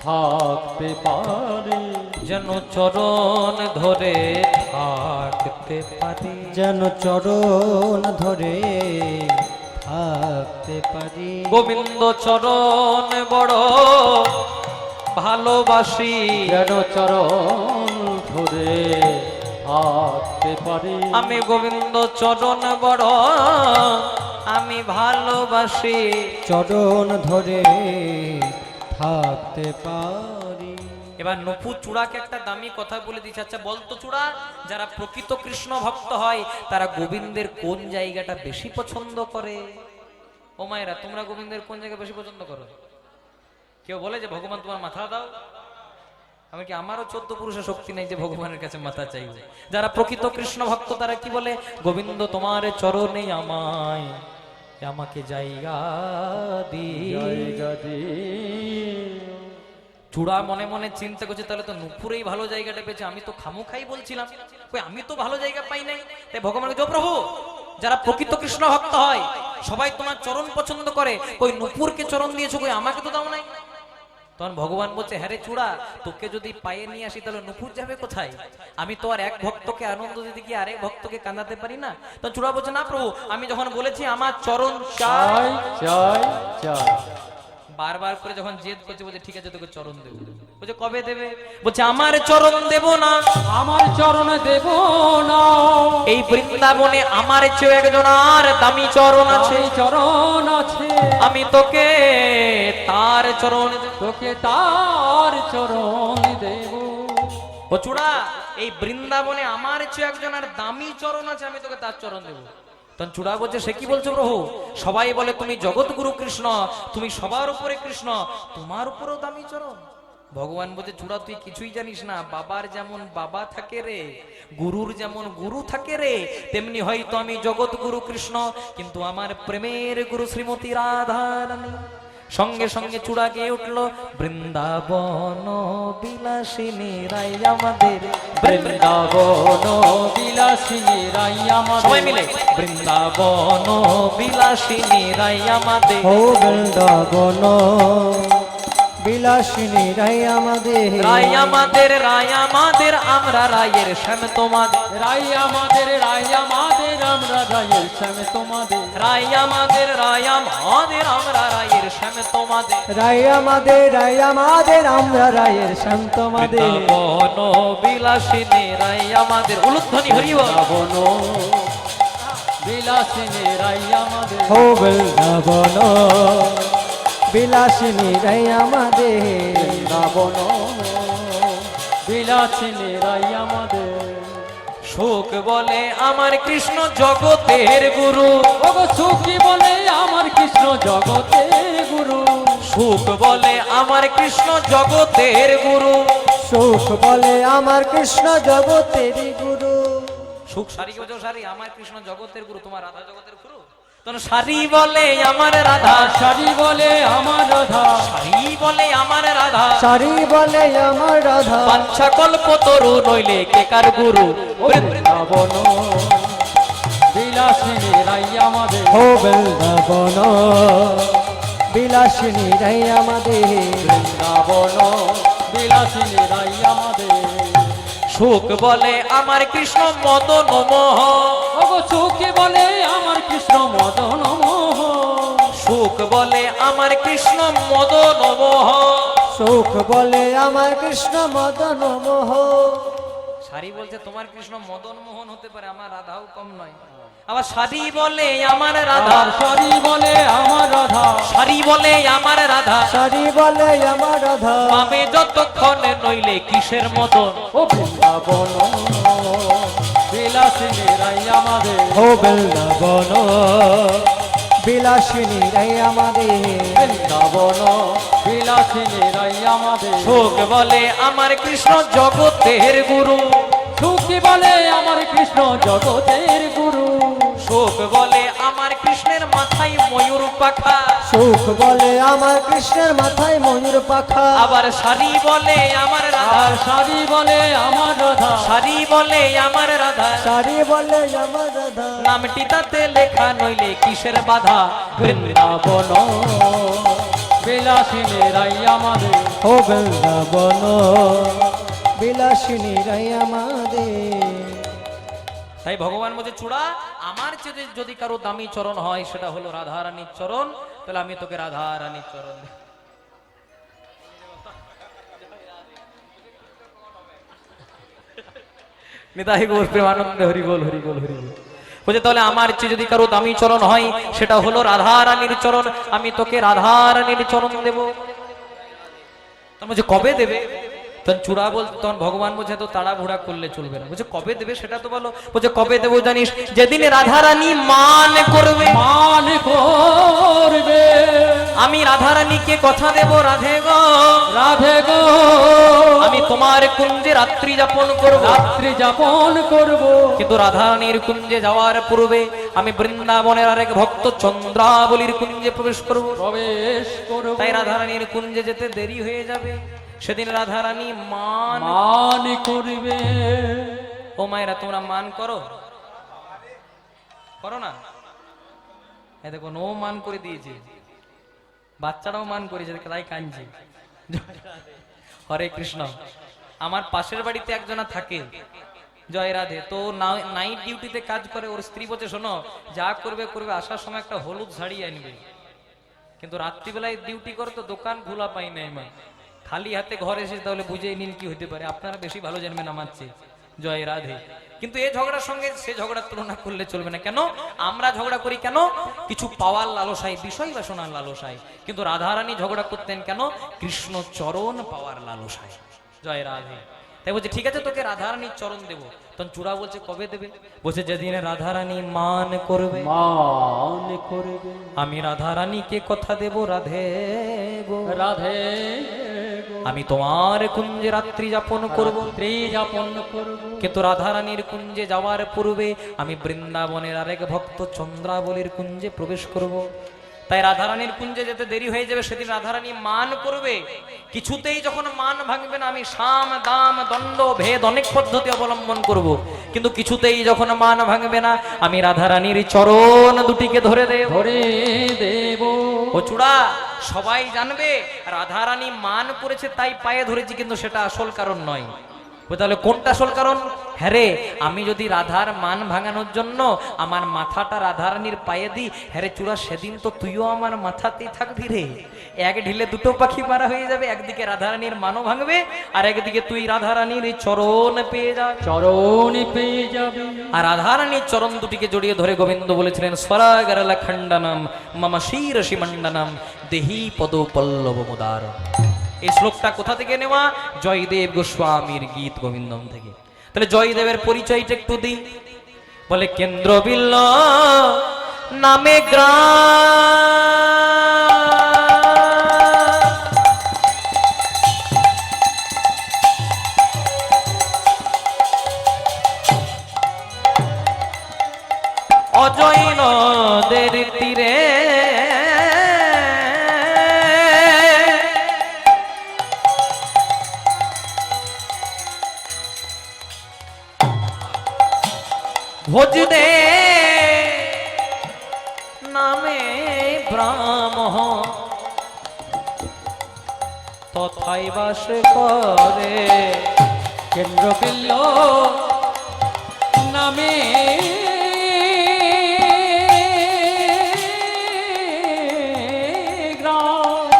থাকতে পারি, যেন চরণ ধরে থাকতে পারি, যেন চরণ ধরে থাকতে পারি। গোবিন্দ চরণ বড় ভালোবাসি, যেন চরণ ধরে থাকতে পারি। আমি গোবিন্দ চরণ বড় আমি ভালোবাসি। চরণ ধরে থাকতে পারি। এবার নপুর চূড়াকে একটা দামি কথা বলে দিচ্ছে। আচ্ছা বলতো চূড়া, যারা প্রকৃত কৃষ্ণ ভক্ত হয় তারা গোবিন্দের কোন জায়গাটা বেশি পছন্দ করে? ও মায়েরা, তোমরা গোবিন্দের কোন জায়গা বেশি পছন্দ করো? কেউ বলে যে ভগবান তোমার মাথা দাও? আমি কি, আমারও 14 পুরুষের শক্তি নেই যে ভগবানের কাছে মাথা চাইবে। যারা প্রকৃত কৃষ্ণ ভক্ত তারা কি বলে? গোবিন্দ তোমার চরণে আমাকে জায়গা জায়গা দি। চূড়া মনে মনে চিন্তা করছে, তাহলে তো নুপুরেই ভালো জায়গাটা পেয়েছে, আমি তো খামোখাই বলছিলাম, কই আমি তো ভালো জায়গা পাই নাই। তাই ভগবানকে, জয় প্রভু, যারা প্রকৃত কৃষ্ণ ভক্ত হয় সবাই তোমার চরণ পছন্দ করে, কই নুপুরকে চরণ দিয়েছো, কই আমাকে তো দাও নাই। তখন ভগবান বলছে, হ্যাঁ রে চূড়া, তোকে যদি পায়ে নিয়ে আসি তাহলে নুপুর যাবে কোথায়? আমি তো আর এক ভক্তকে আনন্দ দিতে গিয়ে আরেক ভক্তকে কাঁদাতে পারি না। তখন চূড়া বলছে, না প্রভু, আমি যখন বলেছি আমার চরণ চাই, চাই চাই, বারবার করে যখন জেদ করছে, বলছে ঠিক আছে তোকে চরণ দেবো। বলছে কবে দেবে? বলছে আমার চরণ দেব না, আমার চরণ দেব না। এই বৃন্দাবনে আমার চেয়ে একজন আর দামি চরণ আছে, সেই চরণ আছে, আমি তোকে তার চরণ দেব। তোকে তার চরণ দেব। ও চূড়া, এই বৃন্দাবনে আমার চেয়ে একজন আর দামি চরণ আছে, আমি তোকে তার চরণ দেব। তখন চূড়া বলছে, সে কি বলছো প্রভু? সবাই বলে তুমি জগৎগুরু কৃষ্ণ, তুমি সবার উপরে কৃষ্ণ, তোমার উপরেও দামি চরণ। ভগবান বলছে, চূড়া তুই কিছুই জানিস না, বাবার যেমন বাবা থাকে রে, গুরুর যেমন গুরু থাকে রে, তেমনি হয়তো আমি জগৎগুরু কৃষ্ণ, কিন্তু আমার প্রেমের গুরু শ্রীমতী রাধা রানী। সঙ্গে সঙ্গে চূড়া গিয়ে উঠলো, বৃন্দাবন বিলাসিনী রাই আমাদের, বৃন্দাবন বিলাসিনী রাই আমাদের। সবাই মিলে, বৃন্দাবন বিলাসিনী রাই আমাদের, ও বৃন্দাবন বিলাসিনী রাই আমাদের, রাই আমাদের, রাই আমাদের, আমরা রায়ের শ্যাম তোমাদের, রাই আমাদের, রাই আমাদের, আমরা রায়ের শ্যাম তোমাদের, রাই আমাদের, রাই আমাদের, আমরা রায়ের শ্যাম তোমাদের, রাই আমাদের, রাই আমাদের, আমরা রায়ের শ্যাম তোমাদের। বৃন্দাবন বিলাসিনী রাই আমাদের। উলুধ্বনি হরি বল। বৃন্দাবন বিলাসিনী রাই আমাদের, ও বৃন্দাবন বিলাসিনী রাই আমাদের, বৃন্দাবন বিলাসিনী রাই আমাদের। সুখ বলে আমার কৃষ্ণ জগতের গুরু, ওগো সুখী বলে আমার কৃষ্ণ জগতের গুরু, সুখ বলে আমার কৃষ্ণ জগতের গুরু, সুখ বলে আমার কৃষ্ণ জগতেরই গুরু। সুখ সারি বোঝো সারি, আমার কৃষ্ণ জগতের গুরু, তোমার রাধা জগতের গুরু। তখন সারি বলে আমার রাধা, সারি বলে আমার রাধা, সারি বলে আমার রাধা, সারি বলে আমার রাধা, বাঞ্ছা কল্প তরু নইলে কে কার গুরু। বৃন্দাবন বিলাসিনী রাই আমাদের, ও বৃন্দাবন বিলাসিনী রাই আমাদের, বৃন্দাবন বিলাসিনী রাই আমাদের। সুখ বলে আমার কৃষ্ণ মদন মোহ, ওগো সুখী বলে আমার কৃষ্ণ মদন মোহ, সুখ বলে আমার কৃষ্ণ মদন মোহ, সুখ বলে আমার কৃষ্ণ মদন মোহ। সারি বলছে তোমার কৃষ্ণ মদন মোহন হতে পারে, আমার রাধাও কম নয়। আবার সারি বলে আমার রাধা, আর সারি বলে আমার রাধা, সারি বলে আমার রাধা, সারি বলে আমার রাধা, পাবে যতক্ষণ নইলে কিসের মদন। ও বৃন্দাবন বিলাসিনী রাই আমাদের, ও বৃন্দাবন বিলাসিনী রাই আমাদের, বৃন্দাবন বিলাসিনী রাই আমাদের। সুখ বলে আমার কৃষ্ণ জগতের গুরু, সুখী বলে আমার কৃষ্ণ জগতের গুরু, সুখ বলে আমার কৃষ্ণের মাথায় ময়ূর পাখা, সুখ বলে আমার কৃষ্ণের মাথায় ময়ূর পাখা, আবার সারি বলে আমার রাধা, আর সারি বলে আমার রাধা, সারি বলে আমার রাধা, সারি বলে আমার রাধা, নামটি তাতে লেখা নইলে কিসের বাধা। বৃন্দাবন বিলাসিনী রাই আমাদের, ও বৃন্দাবন বিলাসিনী রাই আমাদের। তাই ভগবান বলছে, চূড়া আমার চেয়ে যদি কারো দামি চরণ হয় সেটা হলো রাধারানীর চরণ, তাহলে আমি তোকে রাধারানীর চরণ দেব। নিতাই গৌর প্রেমানন্দে হরি বল হরি বল হরি বল। বলছে তাহলে আমার চেয়ে যদি কারো দামি চরণ হয় সেটা হলো রাধারানীর চরণ, আমি তোকে রাধারানীর চরণ দেব। তখন বলছে কবে দেবে? তখন চূড়া বল, তখন ভগবান বলছে তো তাড়াহুড়া করলে চলবে না। বলছে কবে দেবে সেটা তো বলো। বলছে কবে দেবো জানিস? যেদিন রাধারানী মান করবে। মান করবে আমি রাধারানীকে কথা দেব, রাধে গো রাধে গো আমি তোমার কুঞ্জে রাত্রি যাপন করব। রাত্রি যাপন করব। কিন্তু রাধারানীর কুঞ্জে যাওয়ার পূর্বে আমি বৃন্দাবনের আরেক ভক্ত চন্দ্রাবলীর কুঞ্জে প্রবেশ করব। প্রবেশ করব। তাই রাধারানীর কুঞ্জে যেতে দেরি হয়ে যাবে। সেদিন রাধারানী মান মান করবে। ও মায়েরা তোমরা মান করো, করো না? এই দেখো ও মান করে দিয়েছে, বাচ্চারাও মান করেছে, তাই কাঁদছে। হরে কৃষ্ণ। আমার পাশের বাড়িতে একজনা থাকে, জয় রাধে, তো নাইট ডিউটিতে কাজ করে। ওর স্ত্রী বলছে শোনো যা করবে করবে, আসার সময় একটা হলুদ শাড়ি আনবে। কিন্তু রাত্রিবেলায় ডিউটি করে তো দোকান খোলা পাই নাই মা, খালি হাতে ঘরে এসে তাহলে বুঝে নিন কি হতে পারে। আপনারা বেশি ভালো জানবেন আমার চেয়ে। জয় রাধে। কিন্তু এই ঝগড়ার সঙ্গে সে ঝগড়ার তুলনা করলে চলবে না। কেন আমরা ঝগড়া করি? কেন? কিছু পাওয়ার লালসায়, বিষয় বাসনার লালসায়। কিন্তু রাধারানী ঝগড়া করতেন কেন? কৃষ্ণ চরণ পাওয়ার লালসায়। জয় রাধে। তাই বলছে ঠিক আছে তোকে রাধারানীর চরণ দেব। তখন চূড়া বলছে কবে দেবে? বলছে যেদিন রাধারানী মান করবে। মান করবে আমি রাধারানীকে কথা দেব, রাধে গো রাধে আমি তোমার কুঞ্জে রাত্রি যাপন করব। রাত্রি যাপন করব। কিন্তু রাধারানীর কুঞ্জে যাওয়ার পূর্বে আমি বৃন্দাবনের আরেক ভক্ত চন্দ্রাবলীর কুঞ্জে প্রবেশ করব। তাই রাধারানীর কুঞ্জে যেতে দেরি হয়ে যাবে। সেদিন রাধারানী মান করবে। কিছুতেই যখন মান ভাঙবে না, আমি সাম দাম দণ্ড ভেদ অনেক পদ্ধতি অবলম্বন করব। কিন্তু কিছুতেই যখন মান ভাঙবে না, আমি রাধারানীর চরণ দুটিকে ধরে দেব। ধরে দেব। ও চূড়া, সবাই জানবে রাধারানী মান করেছে তাই পায়ে ধরেছি, কিন্তু সেটা আসল কারণ নয়। তাহলে কোনটা আসল কারণ? হ্যাঁ রে, আমি যদি রাধার মান ভাঙানোর জন্য আমার মাথাটা রাধারানীর পায়ে দিই, হ্যাঁ রে চূড়া, সেদিন তো তুইও আমার মাথাতেই থাকবি রে। এক ঢিলে দুটো পাখি মারা হয়ে যাবে। একদিকে রাধারানীর মানও ভাঙবে, আর একদিকে তুই রাধারানীর চরণ পেয়ে যাবে। চরণ পেয়ে যাবে। আর রাধারানীর চরণ দুটিকে জড়িয়ে ধরে গোবিন্দ বলেছিলেন স্বরাগরলা খণ্ডনম মম শিরসি মণ্ডনম দেহি পদ পল্লব মুদার। এই শ্লোকটা কোথা থেকে নেওয়া? জয়দেব গোস্বামীর গীত গোবিন্দম থেকে। তাহলে জয়দেবের পরিচয়টা একটু দিই। বলে কেন্দ্রবিল্ল নামে গ্রাম, অজয় নদের তীরে ভোজদে নামে ব্রাহ্মণ তথায় বাস করে। কেন্দ্রবিল্ল নামে গ্রাম,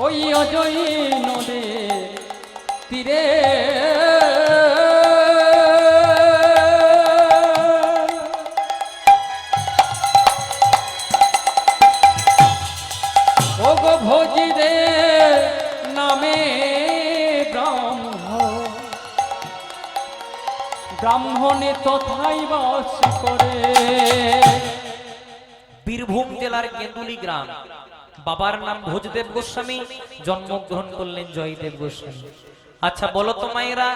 ওই অজয় নদের তীরে ওগো ভোজিদে নামে ব্রাহ্মণ, ব্রাহ্মণে তথাই বাস করে। বীরভূম জেলার কেন্দুলি গ্রাম। বাবার নাম ভোজদেব গোস্বামী, জন্মগ্রহণ করলেন জয়দেব গোস্বামী। আচ্ছা বলো তো মায়েরা,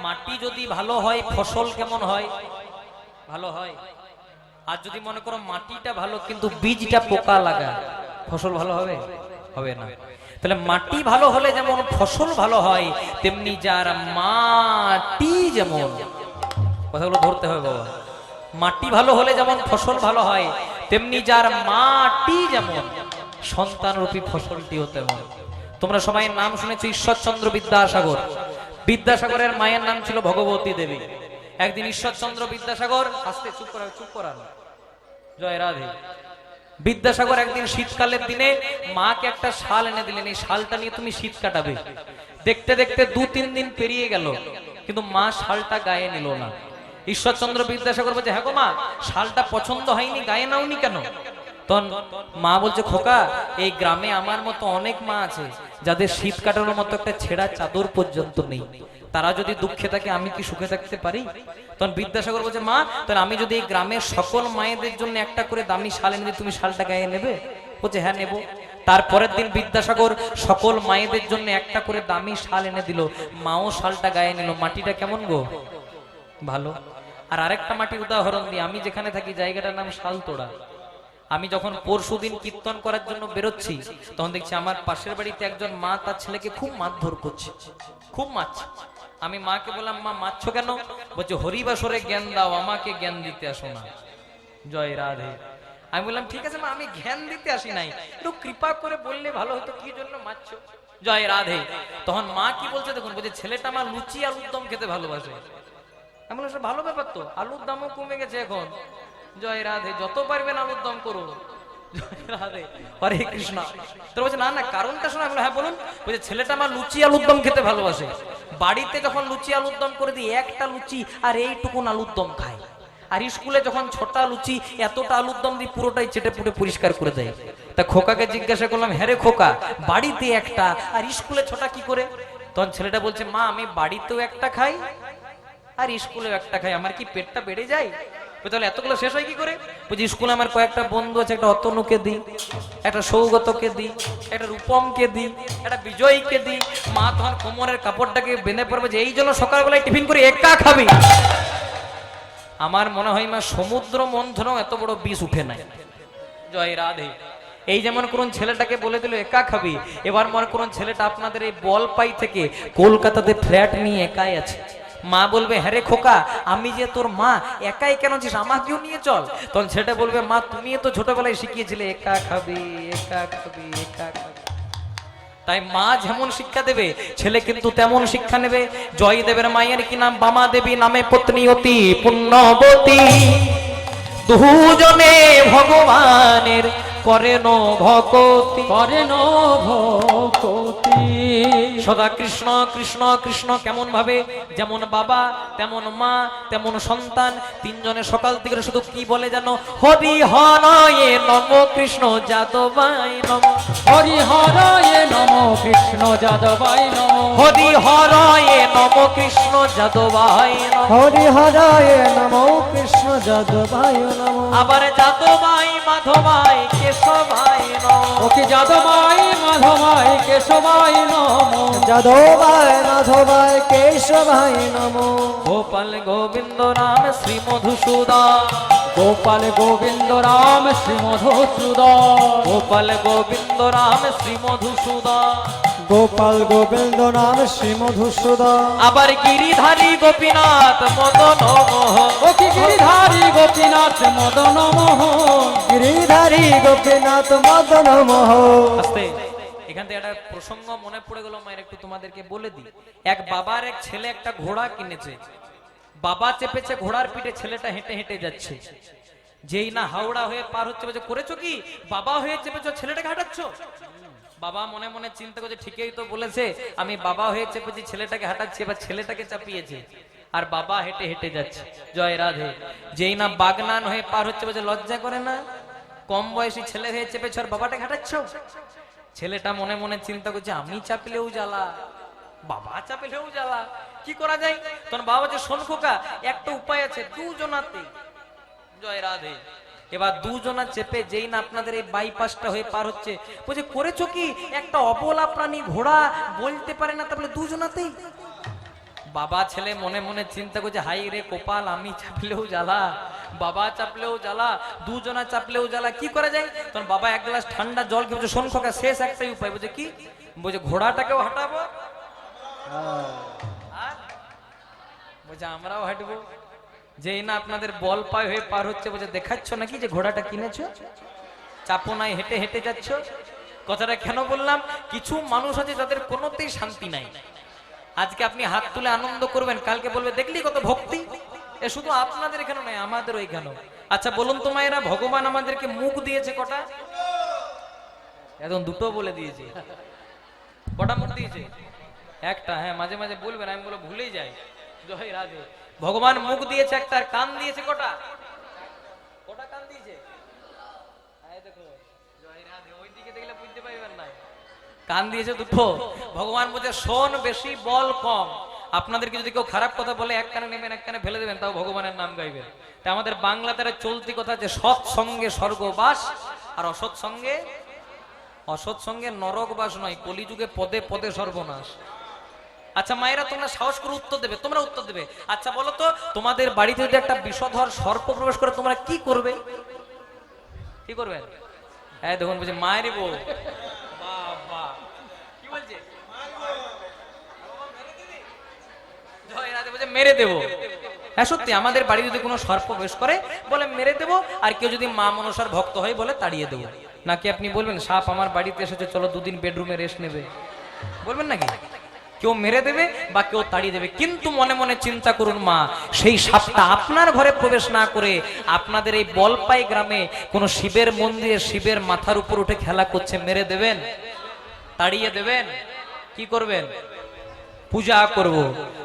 মাটি যদি ভালো হয় ফসল কেমন হয়? ভালো হয়। আর যদি মনে করো মাটিটা ভালো কিন্তু বীজটা পোকা লাগা, ফসল ভালো হবে? হবে না। তাহলে মাটি ভালো হলে যেমন ফসল ভালো হয়, তেমনি যার মাটি যেমন, কথাগুলো ধরতে হবে বাবা, মাটি ভালো হলে যেমন ফসল ভালো হয়, তেমনি যার মাটি যেমন সন্তানরূপী ফসলটিও তেমন। তোমরা সবাই নাম শুনেছো ঈশ্বরচন্দ্র বিদ্যাসাগর। বিদ্যাসাগরের মায়ের নাম ছিল ভগবতী দেবী। একদিন ঈশ্বরচন্দ্র বিদ্যাসাগর, আস্তে চুপ করানো, জয় রাধে। বিদ্যাসাগর একদিন শীতকালের দিনে মাকে একটা শাল এনে দিলেন, এই শালটা নিয়ে তুমি শীত কাটাবে। দেখতে দেখতে 2-3 দিন পেরিয়ে গেল, কিন্তু মা শালটা গায়ে নিল না। ঈশ্বরচন্দ্র বিদ্যাসাগর বলছে, হ্যাঁ গো মা, শালটা পছন্দ হয়নি, গায়ে নাওনি কেন? তখন মা বলছে, খোকা, এই গ্রামে আমার মতো অনেক মা আছে যাদের শীত কাটানোর মতো একটা ছেঁড়া চাদর পর্যন্ত নেই। তারা যদি দুঃখে থাকে, আমি কি সুখে থাকতে পারি? তখন বিদ্যাসাগর বলছে, মা, তাহলে আমি যদি এই গ্রামের সকল মায়েদের জন্য একটা করে দামি শাল এনে দিই, তুমি শালটা গায়ে নেবে? বলছে, হ্যাঁ নেব। তারপরের দিন বিদ্যাসাগর সকল মায়েদের জন্য একটা করে দামি শাল এনে দিল। মাও শালটা গায়ে নিল। মাটিটা কেমন গো? ভালো। আর আরেকটা মাটির উদাহরণ দিই, আমি যেখানে থাকি জায়গাটার নাম শালতোড়া। আমি যখন পরশুদিন কীর্তন করার জন্য বেরোচ্ছি, তখন দেখছি আমার পাশের বাড়িতে একজন মা তার ছেলেকে খুব মারধর করছে, খুব মারছে। আমি মাকে বললাম, মা মারছো কেন? বলছে, হরিবাসরে জ্ঞান দাও, আমাকে জ্ঞান দিতে আসো না। জয় রাধে। আমি বললাম, ঠিক আছে মা, আমি জ্ঞান দিতে আসি নাই, একটু কৃপা করে বললে ভালো হতো, কি জন্য মারছো? জয় রাধে। তখন মা কি বলছে দেখুন, বলছে, ছেলেটা আমার লুচি আলুর দম খেতে ভালোবাসে। আমি বললাম, ভালো ব্যাপার তো, আলুর দামও কমে গেছে এখন। জয় রাধে। যত পারবেন আলুর দম করুন। জয় রাধে, হরে কৃষ্ণ। তোর বলছে, না না, কারণটা শোনা। হ্যাঁ বলুন। বলছে, ছেলেটা আমার লুচি আলুর দম খেতে ভালোবাসে। বাড়িতে যখন লুচি আলুর দম করে দিই, একটা লুচি আর এইটুকুন আলুর দম খায়। আর স্কুলে যখন 6টা লুচি এতটা আলুর দম দিই, পুরোটাই চেটে পুটে পরিষ্কার করে দেয়। তা খোকাকে জিজ্ঞাসা করলাম, হ্যাঁ রে খোকা, বাড়িতে একটা আর স্কুলে 6টা কি করে? তখন ছেলেটা বলছে, মা, আমি বাড়িতেও একটা খাই আর স্কুলেও একটা খাই, আমার কি পেটটা বেড়ে যায়? তাহলে এতগুলো শেষ হয় কি করে? বুঝি স্কুলে আমার কয়েকটা বন্ধু আছে, একটা অতনুকে দিই, একটা সৌগতকে দিই, একটা রূপমকে দিই, একটা বিজয়ীকে দিই। মা তখন কোমরের কাপড়টাকে বেঁধে পড়বে যে এই জন্য সকালবেলায় টিফিন করে একা খাবি। আমার মনে হয় মা, সমুদ্র মন্থনও এত বড় বিষ উঠে নাই। জয় রাধে। এই যেমন কোন ছেলেটাকে বলে দিল একা খাবি, এবার মনে করুন ছেলেটা আপনাদের এই বলপাই থেকে কলকাতাতে ফ্ল্যাট নিয়ে একাই আছে। মা বলবে, হ্যাঁ রে খোকা, আমি যে তোর মা, একাই কেন আছিস, আমাকেও নিয়ে চল। তখন ছেলেটা বলবে, মা, তুমি তো ছোটবেলায় শিখিয়েছিলে একা খাবি, একা খাবি, একা খাবি। তাই মা যেমন শিক্ষা দেবে, ছেলে কিন্তু তেমন শিক্ষা নেবে। জয়দেবের মায়ের কি নাম? বামা দেবী নামে পত্নী অতি পুণ্যবতী। দুজনে ভগবানের করেন ভকতি, করেন ভকতি। সদা কৃষ্ণ কৃষ্ণ কৃষ্ণ। কেমন ভাবে? যেমন বাবা তেমন মা তেমন সন্তান, তিনজনে সকাল থেকে শুধু কি বলে জানো? হরি হরয়ে নম, কৃষ্ণ যাদবায় নম। হরি হরয়ে নম, কৃষ্ণ যাদবায় নম। হরি হরয়ে নম, কৃষ্ণ যাদবায় নম। হরি হরায় নমো, কৃষ্ণ যাদবায় নমো। আবার যাদবাই মাধবাই কেশবায় নম। ওকে যাদবায় মাধবায় কেশবায় নম। যাদবায় মাধবায় কেশবায় নমো। গোপাল গোবিন্দ রাম শ্রী মধুসূদন। গোপাল গোবিন্দ রাম শ্রী মধুসূদন। গোপাল গোবিন্দ রাম শ্রী মধুসূদন। গোপাল গোবিন্দ নাম শ্রী মধুসূদন। আবার গিরিধারী গোপীনাথ মদন মোহন। ওকে গিরিধারী গোপীনাথ মদন মোহন। গিরিধারী গোপীনাথ মদন মোহন। আস্তে, এখান থেকে একটা প্রসঙ্গ মনে পড়ে গেল মায়ের, একটু তোমাদেরকে বলে দিই। এক বাবার এক ছেলে একটা ঘোড়া কিনেছে। বাবা চেপেছে ঘোড়ার পিঠে, ছেলেটা হেঁটে হেঁটে যাচ্ছে। যেই না হাওড়া হয়ে পার হচ্ছে, বলছে, করেছো কি? বাবা হয়ে চেপেছো, ছেলেটাকে হাঁটাচ্ছ? বাবা মনে মনে চিন্তা করছে, ঠিকই তো বলেছে, আমি বাবা হয়ে চেপেছি, ছেলেটাকে হাঁটাচ্ছি, এবার ছেলেটাকে চাপিয়েছে আর বাবা হেঁটে হেঁটে যাচ্ছে। জয় রাধে। যেই না বাগনান হয়ে পার হচ্ছে, বলছে, লজ্জা করে না? কম বয়সী ছেলে হয়ে চেপেছো আর বাবাটাকে হাঁটাচ্ছ? ছেলেটা মনে মনে চিন্তা করছে, আমি চাপলেও জ্বালা, বাবা চাপলেও জ্বালা, কি করা যায়? তখন বাবা বলছে, শোন খোকা, একটা উপায় আছে, দুজনাতে। জয় রাধে। এবার দুজনা চেপে যেই না আপনাদের এই বাইপাসটা হয়ে পার হচ্ছে, বলছে, করেছো কি? একটা অবলা প্রাণী ঘোড়া বলতে পারে না, তাহলে দুজনাতেই। বাবা ছেলে মনে মনে চিন্তা করছে, হাই রে কপাল, আমি চাপলেও জ্বালা, বাবা চাপলেও জ্বালা, দুজনা চাপলেও জ্বালা, কি করা যায়? তখন বাবা এক গ্লাস ঠান্ডা জল খেয়ে বলছে, শোন খোকা, শেষ একটাই উপায়। বলছে, কি? বলছে, ঘোড়াটাকেও হাঁটাবো আর বলছে আমরাও হাঁটবো। যেই না আপনাদের বল পায় হয়ে পার হচ্ছে, বলছে, দেখাচ্ছ নাকি যে ঘোড়াটা কিনেছো? চাপো নাই, হেঁটে হেঁটে যাচ্ছ? কথাটা কেন বললাম? কিছু মানুষ আছে যাদের কোনোতেই শান্তি নাই। আজকে আপনি হাত তুলে আনন্দ করবেন, কালকে বলবে দেখলি কত ভক্তি। এ শুধু আপনাদের এখানে নয়, আমাদের ওইখানেও। আচ্ছা বলুন তো মায়েরা, ভগবান আমাদেরকে মুখ দিয়েছে কটা? এখন দুটো বলে দিয়েছে। কটা মুখ দিয়েছে? একটা। হ্যাঁ, মাঝে মাঝে বলবেন, আমি বলে ভুলেই যাই। জয় রাধে। ভগবান মুখ দিয়েছে একটা, আর কান দিয়েছে কটা? কটা কান দিয়েছে? এই দেখো, জয় রাধে। ওইদিকে দেখলে বুঝতে পারবেন না, কান দিয়েছে দুটো। ভগবান বলছে শোন বেশি, বল কম। আপনাদেরকে যদি কেউ খারাপ কথা বলে, এক কানে নেবেন, এক কানে ফেলে দেবেন, তাও ভগবানের নাম গাইবেন। তা আমাদের বাংলাতে চলতি কথা যে সৎ সঙ্গে স্বর্গবাস, আর অসৎ সঙ্গে নরকবাস নয়, কলিযুগে পদে পদে সর্বনাশ। আচ্ছা মায়েরা, তোমরা সাহস করে উত্তর দেবে, তোমরা উত্তর দেবে। আচ্ছা বলো তো, তোমাদের বাড়িতে যদি একটা বিষধর সর্প প্রবেশ করে, তোমরা কি করবে? কি করবেন? হ্যাঁ দেখুন, বলছে মায়েরই বউ। বাবা কি বলছে? মেরে দেবো। হ্যাঁ সত্যি, আমাদের বাড়ি যদি কোনো সর্প প্রবেশ করে, বলে মেরে দেবো। আর কেউ যদি মা মনসার ভক্ত হয়, বলে তাড়িয়ে দেবো। নাকি আপনি বলবেন সাপ আমার বাড়িতে এসেছে, চলো দুদিন বেডরুমে রেস্ট নেবে, বলবেন নাকি? কেউ মেরে দেবে বা কেউ তাড়িয়ে দেবে। কিন্তু মনে মনে চিন্তা করুন মা, সেই সাপটা আপনার ঘরে প্রবেশ না করে আপনাদের এই বলপাই গ্রামে কোন শিবের মন্দিরে শিবের মাথার উপর উঠে খেলা করছে, মেরে দেবেন? তাড়িয়ে দেবেন? কি করবেন? পূজা করব।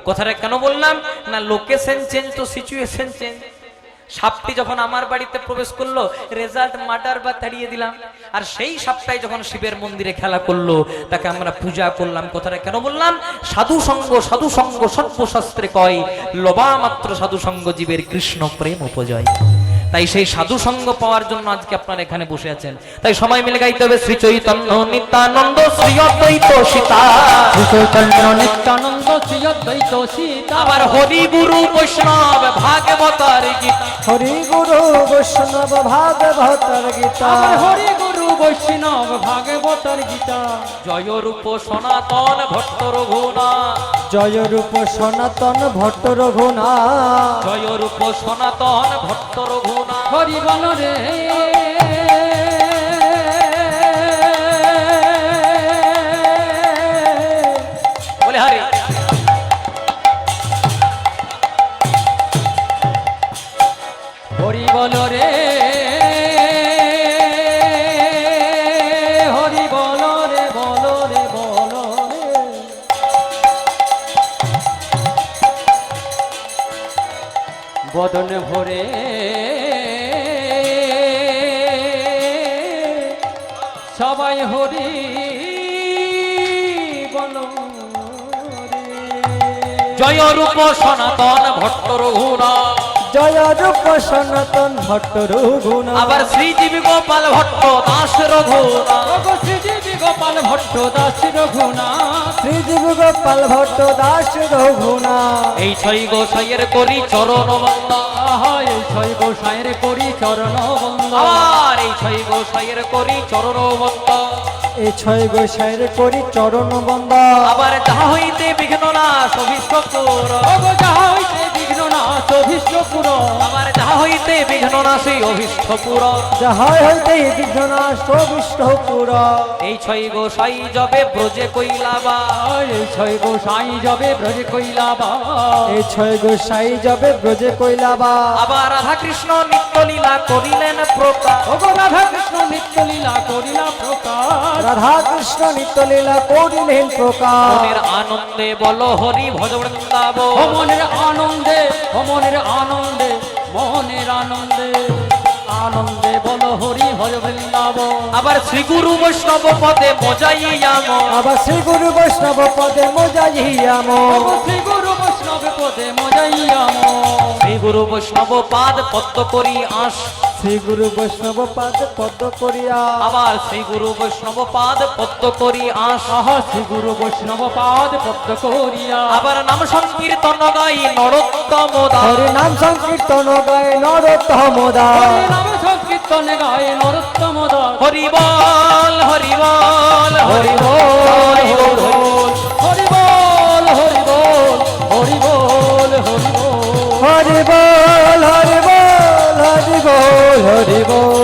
কথাটা কেন বললাম না, লোকেশন চেঞ্জ তো সিচুয়েশন চেঞ্জ। সাপটি যখন আমার বাড়িতে প্রবেশ করলো, রেজাল্ট মার্ডার বা তাড়িয়ে দিলাম। আর সেই সাপটাই যখন শিবের মন্দিরে খেলা করলো, তাকে আমরা পূজা করলাম। কথাটা কেন বললাম? সাধু সঙ্গ সর্বশাস্ত্রে কয়, লোভা মাত্র সাধু সঙ্গ জীবের কৃষ্ণ প্রেম উপজয়। তাই সেই সাধু সঙ্গ পাওয়ার জন্য আজকে আপনারা এখানে বসে আছেন। তাই সবাই মিলে গাইতে হবে শ্রী চৈতন্য নিত্যানন্দ শ্রী অদ্বৈত সীতা, শ্রী চৈতন্য নিত্যানন্দ শ্রী অদ্বৈত সীতা। আবার হরি গুরু বৈষ্ণব ভাগবতার গীতা, হরি গুরু বৈষ্ণব ভাগবতর গীতা, আবার হরি গুরু বৈষ্ণব ভাগবতর গীতা। জয় রূপ সনাতন ভট্ট রঘুনাথ, জয় রূপ সনাতন ভট্ট রঘুনাথ, জয় রূপ সনাতন ভট্ট রঘুনাথ। হরি বল রে বলে হরি। হরি বল রে, হরি বল রে, বল রে, বল রে। বদন ভরে সবাই হরি বল রে। জয় রূপ সনাতন ভট্ট রঘুনাথ, জয় রূপ সনাতন ভট্ট রঘুনাথ, আবার শ্রীজীবী গোপাল ভট্ট দাস রঘুনাথ, শ্রীজীবী গোপাল ভট্ট দাস রঘুনাথ, শ্রীজীব গোপাল ভট্ট দাস রঘুনাথ। এই ছয় গোসাইয়ের করি চরণ বন্দন, এই ছয় গোসাইয়ের করি চরণ বন্দন, আর এই ছয় গোসাইয়ের করি চরণ বন্দন, এই ছয় গোসাইয়ের করি চরণ বন্দন। আবার যাহা হইতে বিঘ্ন নাশ অভীষ্ট পুর, যাহা হইতে বিঘ্ন নাশ অভীষ্ট পুর, আবার যাহা হইতে বিঘ্ন নাশী অভীষ্ট পুর। যাহা হইতে বিঘ্নাশ অভীষ্ট পুর। এই ছয় গোসাই যবে ব্রজে কইলাবা, এই ছয় গোসাই যাবে ব্রজে কইলাবা, এই ছয় গোসাই যাবে ব্রজে কইলাবা। আবার রাধা কৃষ্ণ নিত্য লীলা করিলেন প্রকাশ, ওগো রাধা কৃষ্ণ নিত্য লীলা করিলা প্রকাশ, রাধা কৃষ্ণ নিত্য লীলা করিলেন প্রকাশ। মনের আনন্দে বলো হরি ভজ বৃন্দাবন, ও মনের আনন্দে, ও মনের আনন্দে, মনের আনন্দে, আনন্দে বলো হরি হরি বৃন্দাবন। আবার শ্রী গুরু বৈষ্ণব পদে মজাইয়াম, আবার শ্রী গুরু বৈষ্ণব পদে মজাইয়াম, শ্রী গুরু বৈষ্ণব পদে মজাইয়াম, শ্রী গুরু বৈষ্ণব পাদ পদ্ম করি আস, শ্রী গুরু বৈষ্ণব পাদ পদ্ম করিয়া, আবার শ্রী গুরু বৈষ্ণব পাদ পদ্ম করি আস, শ্রী গুরু বৈষ্ণব পাদ পদ্ম করিয়া, আবার নাম সংকীর্তন গাই নরোত্তম দাস, হরি নাম সংকীর্তন গায় নরোত্তম দাস, নাম সংকীর্তন গায়ে নরোত্তম দাস। হরি বল হরি বল হরি বল হরি বল, হরি বল, হরি বল, হরি বল, হরি বল, হরি বল হরি বল হরি বল হরি বল।